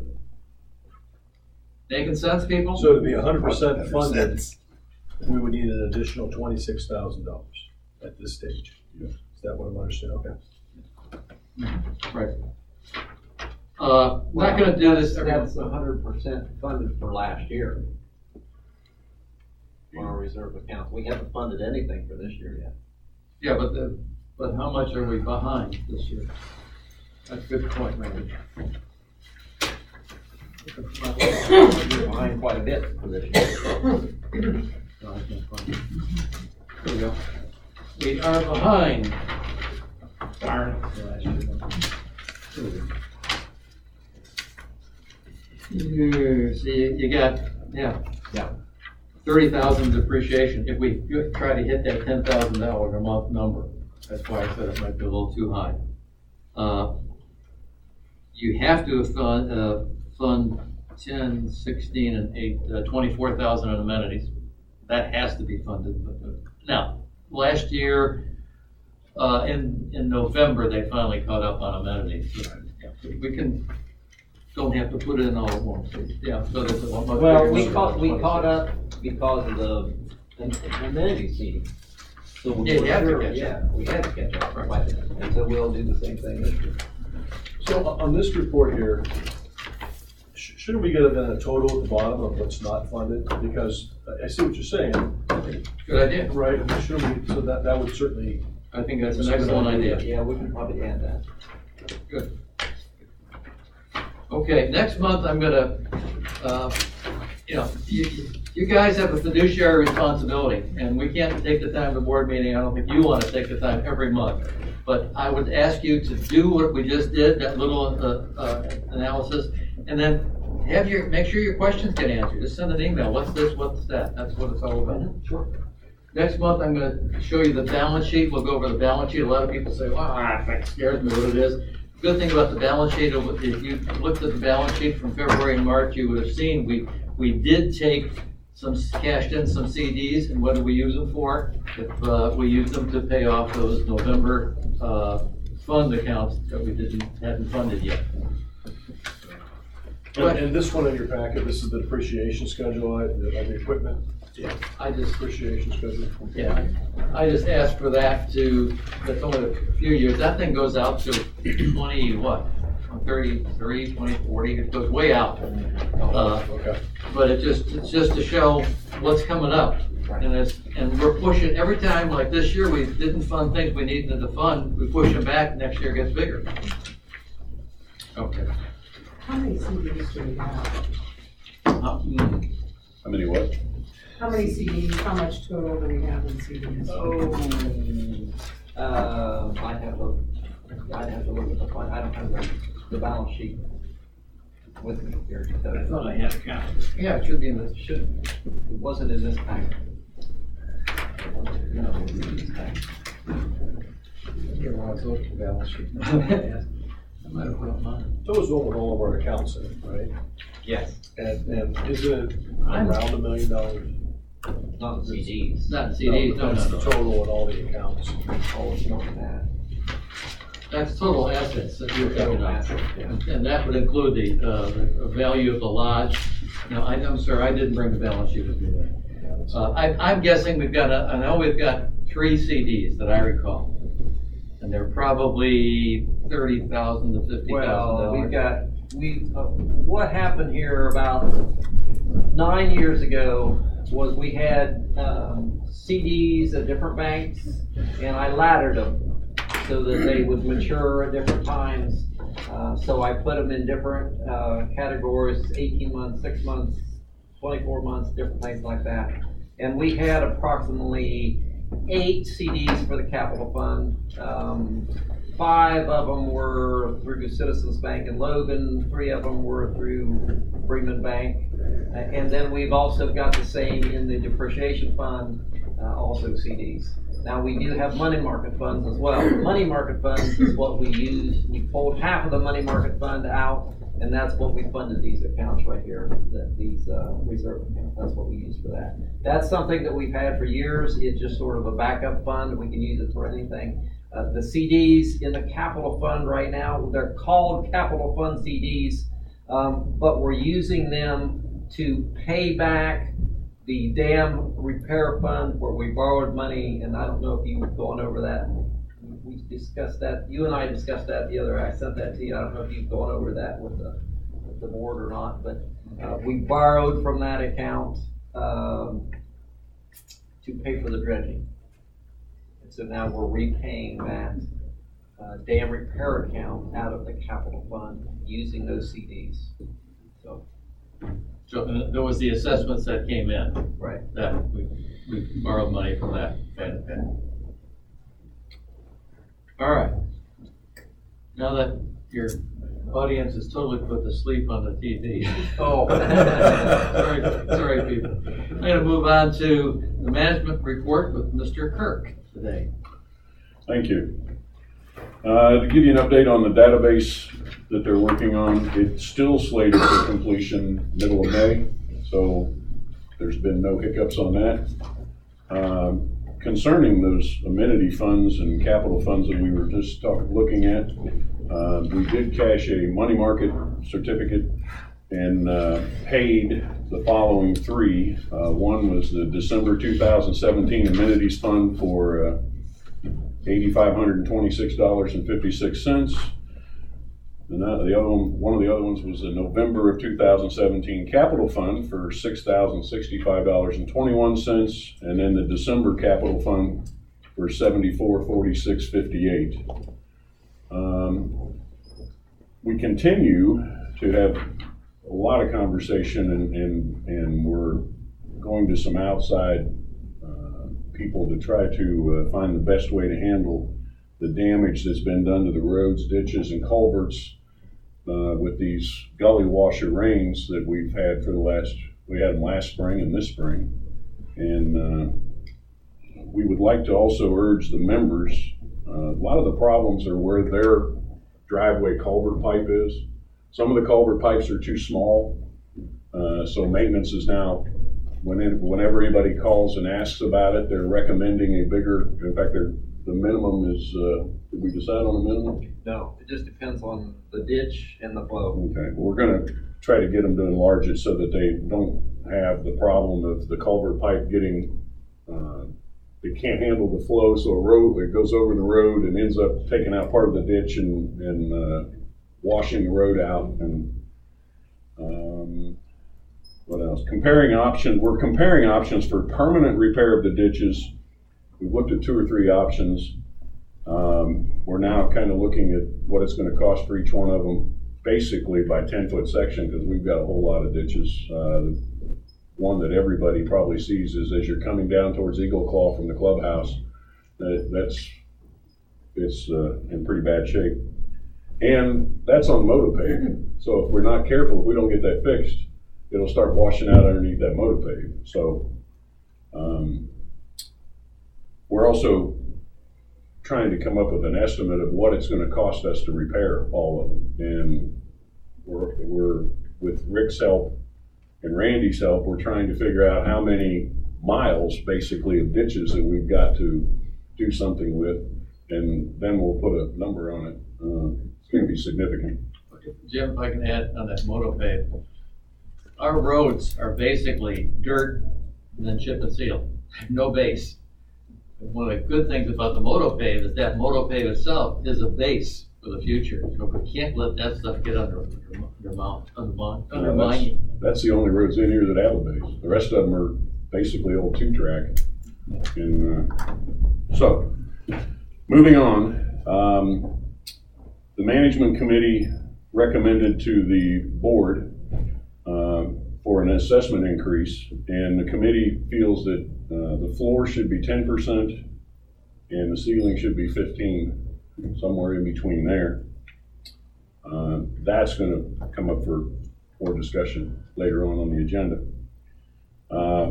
Making sense, people? So to be 100% funded, we would need an additional $26,000 at this stage. Yes. Is that what I'm understanding? Okay. Right. We're not gonna do this every That's 100% funded for last year. On our reserve account. We haven't funded anything for this year yet. Yeah, but how much are we behind this year? That's a good point, Randy. We're behind quite a bit for this year. No, I can't find it. There we go. We are behind. Darn it. Here we go. So you got, yeah. 30,000 depreciation. If we try to hit that $10,000 a month number, that's why I said it might be a little too high. You have to fund 10, 16, and 8, 24,000 in amenities. That has to be funded. Now, last year, in November, they finally caught up on amenities. We don't have to put it in all at once. Yeah, so there's a much Well, bigger we number. caught up because of the amenities meeting. So we Yeah, were you have to sure- catch up. Yeah, we had to catch up, right, and so we'll do the same thing this year. So on this report here, shouldn't we get a total at the bottom of what's not funded? Because I see what you're saying, Good idea. right? And shouldn't we, so that would certainly. I think that's an excellent idea. Yeah, we can probably add that. Good. Okay, next month I'm gonna, you guys have a fiduciary responsibility, and we can't take the time at the board meeting. I don't think you want to take the time every month. But I would ask you to do what we just did, that little analysis, and then make sure your questions get answered. Just send an email. What's this? What's that? That's what it's all about. Sure. Next month, I'm going to show you the balance sheet. We'll go over the balance sheet. A lot of people say, wow, that scares me what it is. Good thing about the balance sheet, if you looked at the balance sheet from February and March, you would have seen we did take cashed in some CDs, and what did we use them for? We used them to pay off those November fund accounts that we hadn't funded yet. And this one in your packet, this is the depreciation schedule of the equipment. Yeah. Depreciation schedule. Yeah, I just asked for that's only a few years. That thing goes out to 33, 20, 40, it goes way out. Okay. But it's just to show what's coming up. And we're pushing, every time, like this year, we didn't fund things we needed to fund, we push them back, next year it gets bigger. Okay. How many CDs do we have? How many what? How many CDs, how much total do we have in CDs? I'd have to look at the fund. I don't have the balance sheet with me here. I thought I had a count. Yeah, it should be in this, It wasn't in this packet. No, it wasn't in this packet. Here, I'll go to the balance sheet. I might have brought mine. That was one with all of our accounts in it, right? Yes, And is it around $1 million? not the CDs. Not CDs, no, That's no, the no. total in all the accounts. Oh, it's more than that. That's total assets that you're Total picking up. assets, yeah. And that would include the value of the lodge. No, I'm sorry, I didn't bring the balance sheet with me there. I'm guessing I know we've got 3 CDs that I recall. And they're probably $30,000 to $50,000. Well, what happened here about 9 years ago was we had CDs at different banks, and I laddered them so that they would mature at different times. So I put them in different categories, 18 months, 6 months, 24 months, different things like that. And we had approximately 8 CDs for the capital fund. 5 of them were through Citizens Bank in Logan, 3 of them were through Freeman Bank. And then we've also got the same in the depreciation fund, also CDs. Now we do have money market funds as well. Money market funds is what we use. We pulled half of the money market fund out, and that's what we funded these accounts right here, these reserve accounts. That's what we use for that. That's something that we've had for years. It's just sort of a backup fund. We can use it for anything. The CDs in the capital fund right now, they're called capital fund CDs, but we're using them to pay back the dam repair fund where we borrowed money, and I don't know if you've gone over that. We discussed that. You and I discussed that the other. I sent that to you. I don't know if you've gone over that with the board or not, but we borrowed from that account to pay for the dredging. And so now we're repaying that dam repair account out of the capital fund using those CDs. So there was the assessments that came in. Right. That we borrowed money from that. All right. Now that your audience is totally put to sleep on the TV. Oh. sorry, people. I'm going to move on to the management report with Mr. Kirk today. Thank you. To give you an update on the database that they're working on, it's still slated for completion middle of May, so there's been no hiccups on that. Concerning those amenity funds and capital funds that we were just looking at, we did cash a money market certificate and paid the following 3. One was the December 2017 amenities fund for $8,526.56. And the other one of the other ones was the November of 2017 capital fund for $6,065.21, and then the December capital fund for $74.46.58. We continue to have a lot of conversation, and we're going to some outside people to try to find the best way to handle the damage that's been done to the roads, ditches, and culverts with these gully washer rains that we've had we had them last spring and this spring. And we would like to also urge the members, a lot of the problems are where their driveway culvert pipe is. Some of the culvert pipes are too small, so maintenance is now, whenever anybody calls and asks about it, they're recommending a bigger, in fact, the minimum is, did we decide on a minimum? No, it just depends on the ditch and the flow. Okay, well, we're gonna try to get them to enlarge it so that they don't have the problem of the culvert pipe getting, they can't handle the flow, so it goes over the road and ends up taking out part of the ditch and washing the road out. And what else? We're comparing options for permanent repair of the ditches. We've looked at 2 or 3 options. We're now kind of looking at what it's going to cost for each one of them, basically by 10-foot section, because we've got a whole lot of ditches. One that everybody probably sees is as you're coming down towards Eagle Claw from the clubhouse. It's in pretty bad shape, and that's on Motopave. So if we're not careful, if we don't get that fixed, it'll start washing out underneath that Motopave. So we're also trying to come up with an estimate of what it's gonna cost us to repair all of them. And we're with Rick's help and Randy's help, we're trying to figure out how many miles, basically, of ditches that we've got to do something with, and then we'll put a number on it. It's gonna be significant. Jim, if I can add on that moto pave, our roads are basically dirt and then chip and seal, no base. And one of the good things about the moto pave is that moto pave itself is a base for the future. So we can't let that stuff get undermine. That's the only roads in here that have a base. The rest of them are basically old two-track. And so, moving on, the management committee recommended to the board for an assessment increase, and the committee feels that the floor should be 10% and the ceiling should be 15%, somewhere in between there. That's going to come up for more discussion later on the agenda.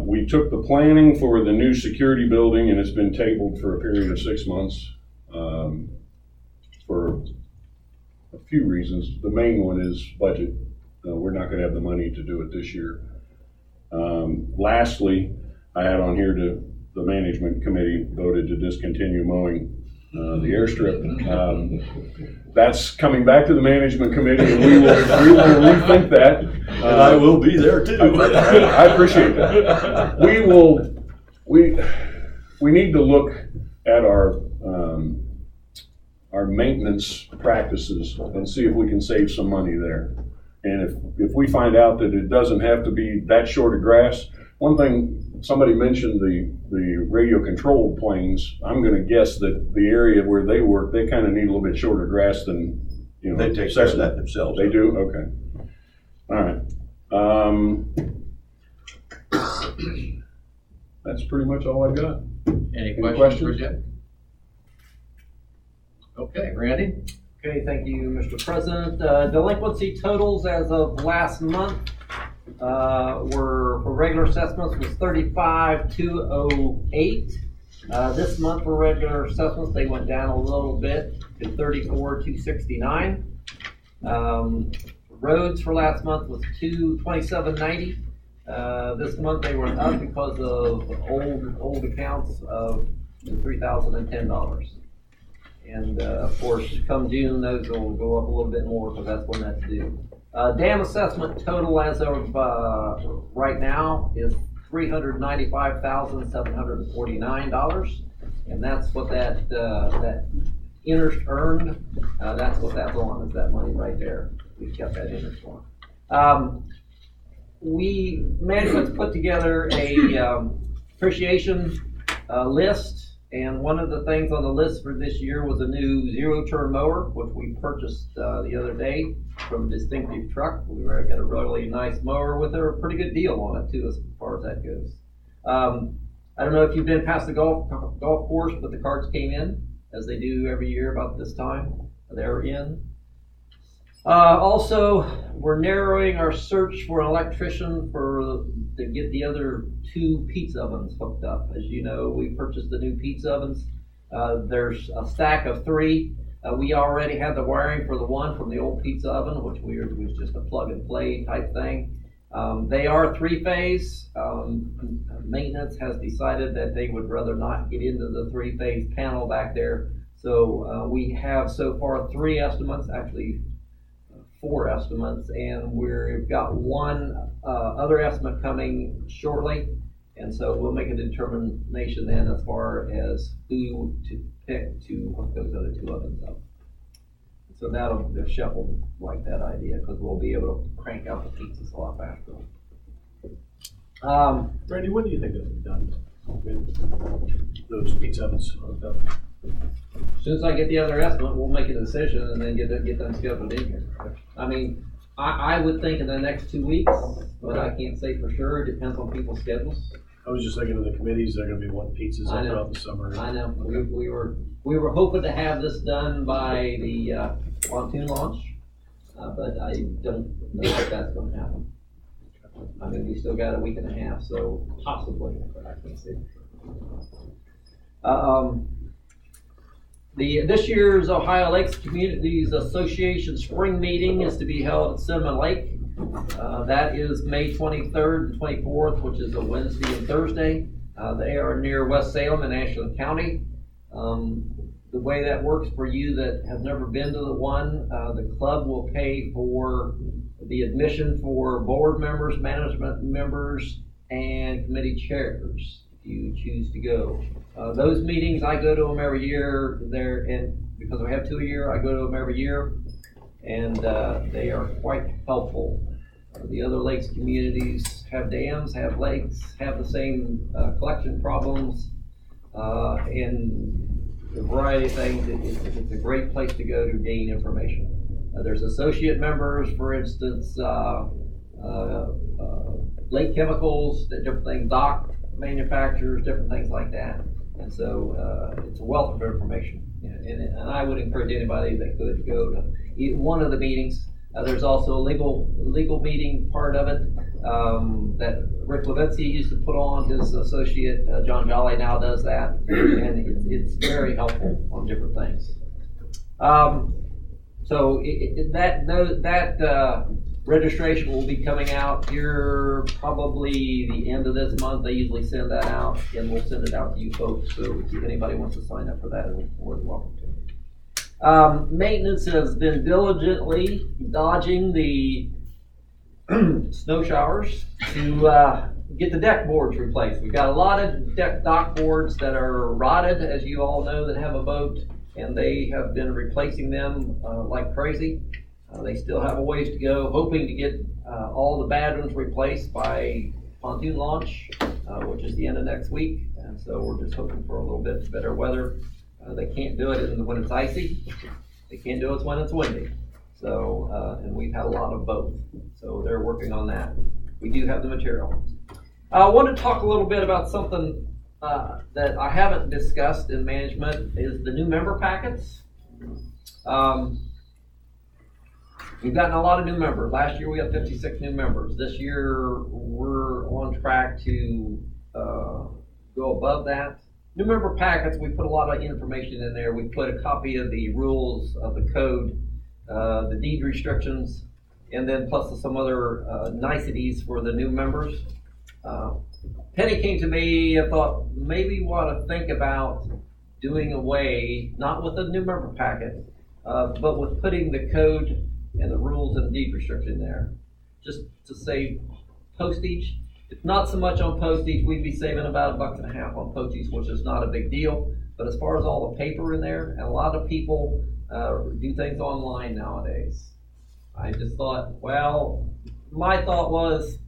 We took the planning for the new security building, and it's been tabled for a period of 6 months for a few reasons. The main one is budget. We're not going to have the money to do it this year. Lastly, I had on here the management committee voted to discontinue mowing the airstrip. That's coming back to the management committee, and we will rethink that. And I will be there too. I appreciate that. We need to look at our maintenance practices and see if we can save some money there. And if we find out that it doesn't have to be that short of grass, one thing, somebody mentioned the radio controlled planes. I'm going to guess that the area where they work, they kind of need a little bit shorter grass than, They take care of that themselves. They do? Okay. All right. That's pretty much all I've got. Any questions for Jim? Okay, Randy? Okay, thank you, Mr. President. Delinquency totals as of last month were for regular assessments was 35,208. This month for regular assessments, they went down a little bit to 34,269. Roads for last month was 2790. This month they were up because of old accounts of $3,010. And of course, come June, those will go up a little bit more because that's when that's due. Dam assessment total as of right now is $395,749, and that's what that interest earned. That's what that's on, is that money right there. We kept that interest on. Management's put together a depreciation list. And one of the things on the list for this year was a new zero-turn mower, which we purchased the other day from Distinctive Truck. We got a really nice mower with a pretty good deal on it too, as far as that goes. I don't know if you've been past the golf course, but the carts came in, as they do every year about this time. They're in. Also, we're narrowing our search for an electrician to get the other 2 pizza ovens hooked up. As you know, we purchased the new pizza ovens. There's a stack of 3. We already had the wiring for the one from the old pizza oven, which was just a plug and play type thing. They are 3-phase. Maintenance has decided that they would rather not get into the 3-phase panel back there. So we have so far 3 estimates, actually 4 estimates, and we've got one other estimate coming shortly, and so we'll make a determination then as far as who to pick to hook those other 2 ovens up. So that'll the chef will like that idea because we'll be able to crank out the pizzas a lot faster. Randy, when do you think that'll be done? With those pizza ovens hooked up? As soon as I get the other estimate, we'll make a decision and then get them scheduled in here. I mean, I would think in the next 2 weeks, but I can't say for sure. It depends on people's schedules. I was just thinking of the committees, they're gonna be wanting pizzas all throughout the summer. I know. We were hoping to have this done by the pontoon launch, but I don't know if that's gonna happen. I mean, we still got a week and a half, so possibly, but I can't say for sure. This year's Ohio Lakes Communities Association spring meeting is to be held at Cinnamon Lake. That is May 23rd and 24th, which is a Wednesday and Thursday. They are near West Salem in Ashland County. The way that works for you that have never been to the one, the club will pay for the admission for board members, management members, and committee chairs if you choose to go. Those meetings, I go to them every year. And because we have 2 a year, I go to them every year, and they are quite helpful. The other lakes communities have dams, have lakes, have the same collection problems, and a variety of things. It's a great place to go to gain information. There's associate members, for instance, lake chemicals, different things, dock manufacturers, different things like that. And so it's a wealth of information. And I would encourage anybody that could go to one of the meetings. There's also a legal meeting part of it that Rick Levinsky used to put on. His associate John Jolly now does that, and it's very helpful on different things. So that registration will be coming out here probably the end of this month. They usually send that out, and we'll send it out to you folks. So if anybody wants to sign up for that, you're more than welcome to. Maintenance has been diligently dodging the snow showers to get the deck boards replaced. We've got a lot of dock boards that are rotted, as you all know, that have a boat, and they have been replacing them like crazy. They still have a ways to go, hoping to get all the bad ones replaced by pontoon launch, which is the end of next week. And so we're just hoping for a little bit better weather. They can't do it when it's icy. They can't do it when it's windy. So, and we've had a lot of both. So they're working on that. We do have the material. I want to talk a little bit about something that I haven't discussed in management is the new member packets. We've gotten a lot of new members. Last year we had 56 new members. This year we're on track to go above that. New member packets, we put a lot of information in there. We put a copy of the rules of the code, the deed restrictions, and then plus some other niceties for the new members. Penny came to me and thought maybe we ought to think about doing away, not with the new member packet, but with putting the code and the rules and deed restriction there, just to save postage. It's not so much on postage. We'd be saving about $1.50 on postage, which is not a big deal. But as far as all the paper in there, and a lot of people do things online nowadays. I just thought, well, my thought was,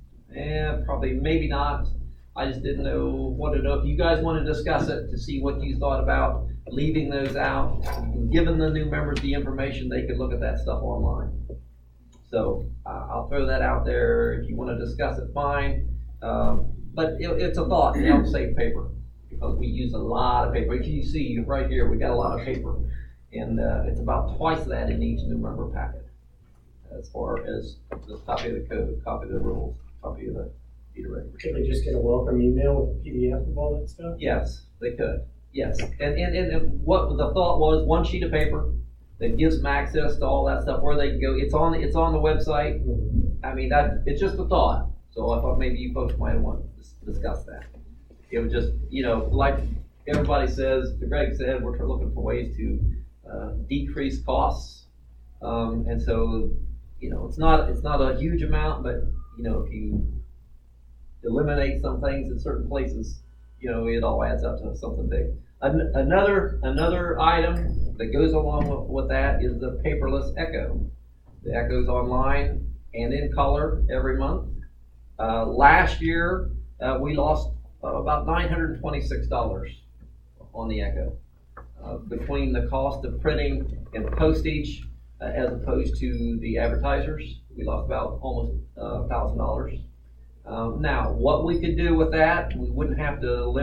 probably maybe not. I just didn't want to know if you guys want to discuss it to see what you thought about leaving those out, giving the new members the information they could look at that stuff online. So I'll throw that out there. If you want to discuss it, fine. But it's a thought. It helps save paper because we use a lot of paper. If you see right here, we got a lot of paper, and it's about twice that in each new member packet. As far as the copy of the code, copy of the rules, copy of the deed record. Can they just get a welcome email with a PDF of all that stuff? Yes, they could. Yes, and what the thought was, one sheet of paper that gives them access to all that stuff where they can go. It's on the website. I mean, it's just a thought. So I thought maybe you folks might want to discuss that. It was just, like everybody says, Greg said, we're looking for ways to decrease costs. And so, it's not a huge amount, but if you eliminate some things in certain places, it all adds up to something big. Another item that goes along with that is the paperless Echo. The Echo's online and in color every month. Last year, we lost about $926 on the Echo. Between the cost of printing and postage, as opposed to the advertisers, we lost about almost $1,000. Now, what we could do with that, we wouldn't have to limit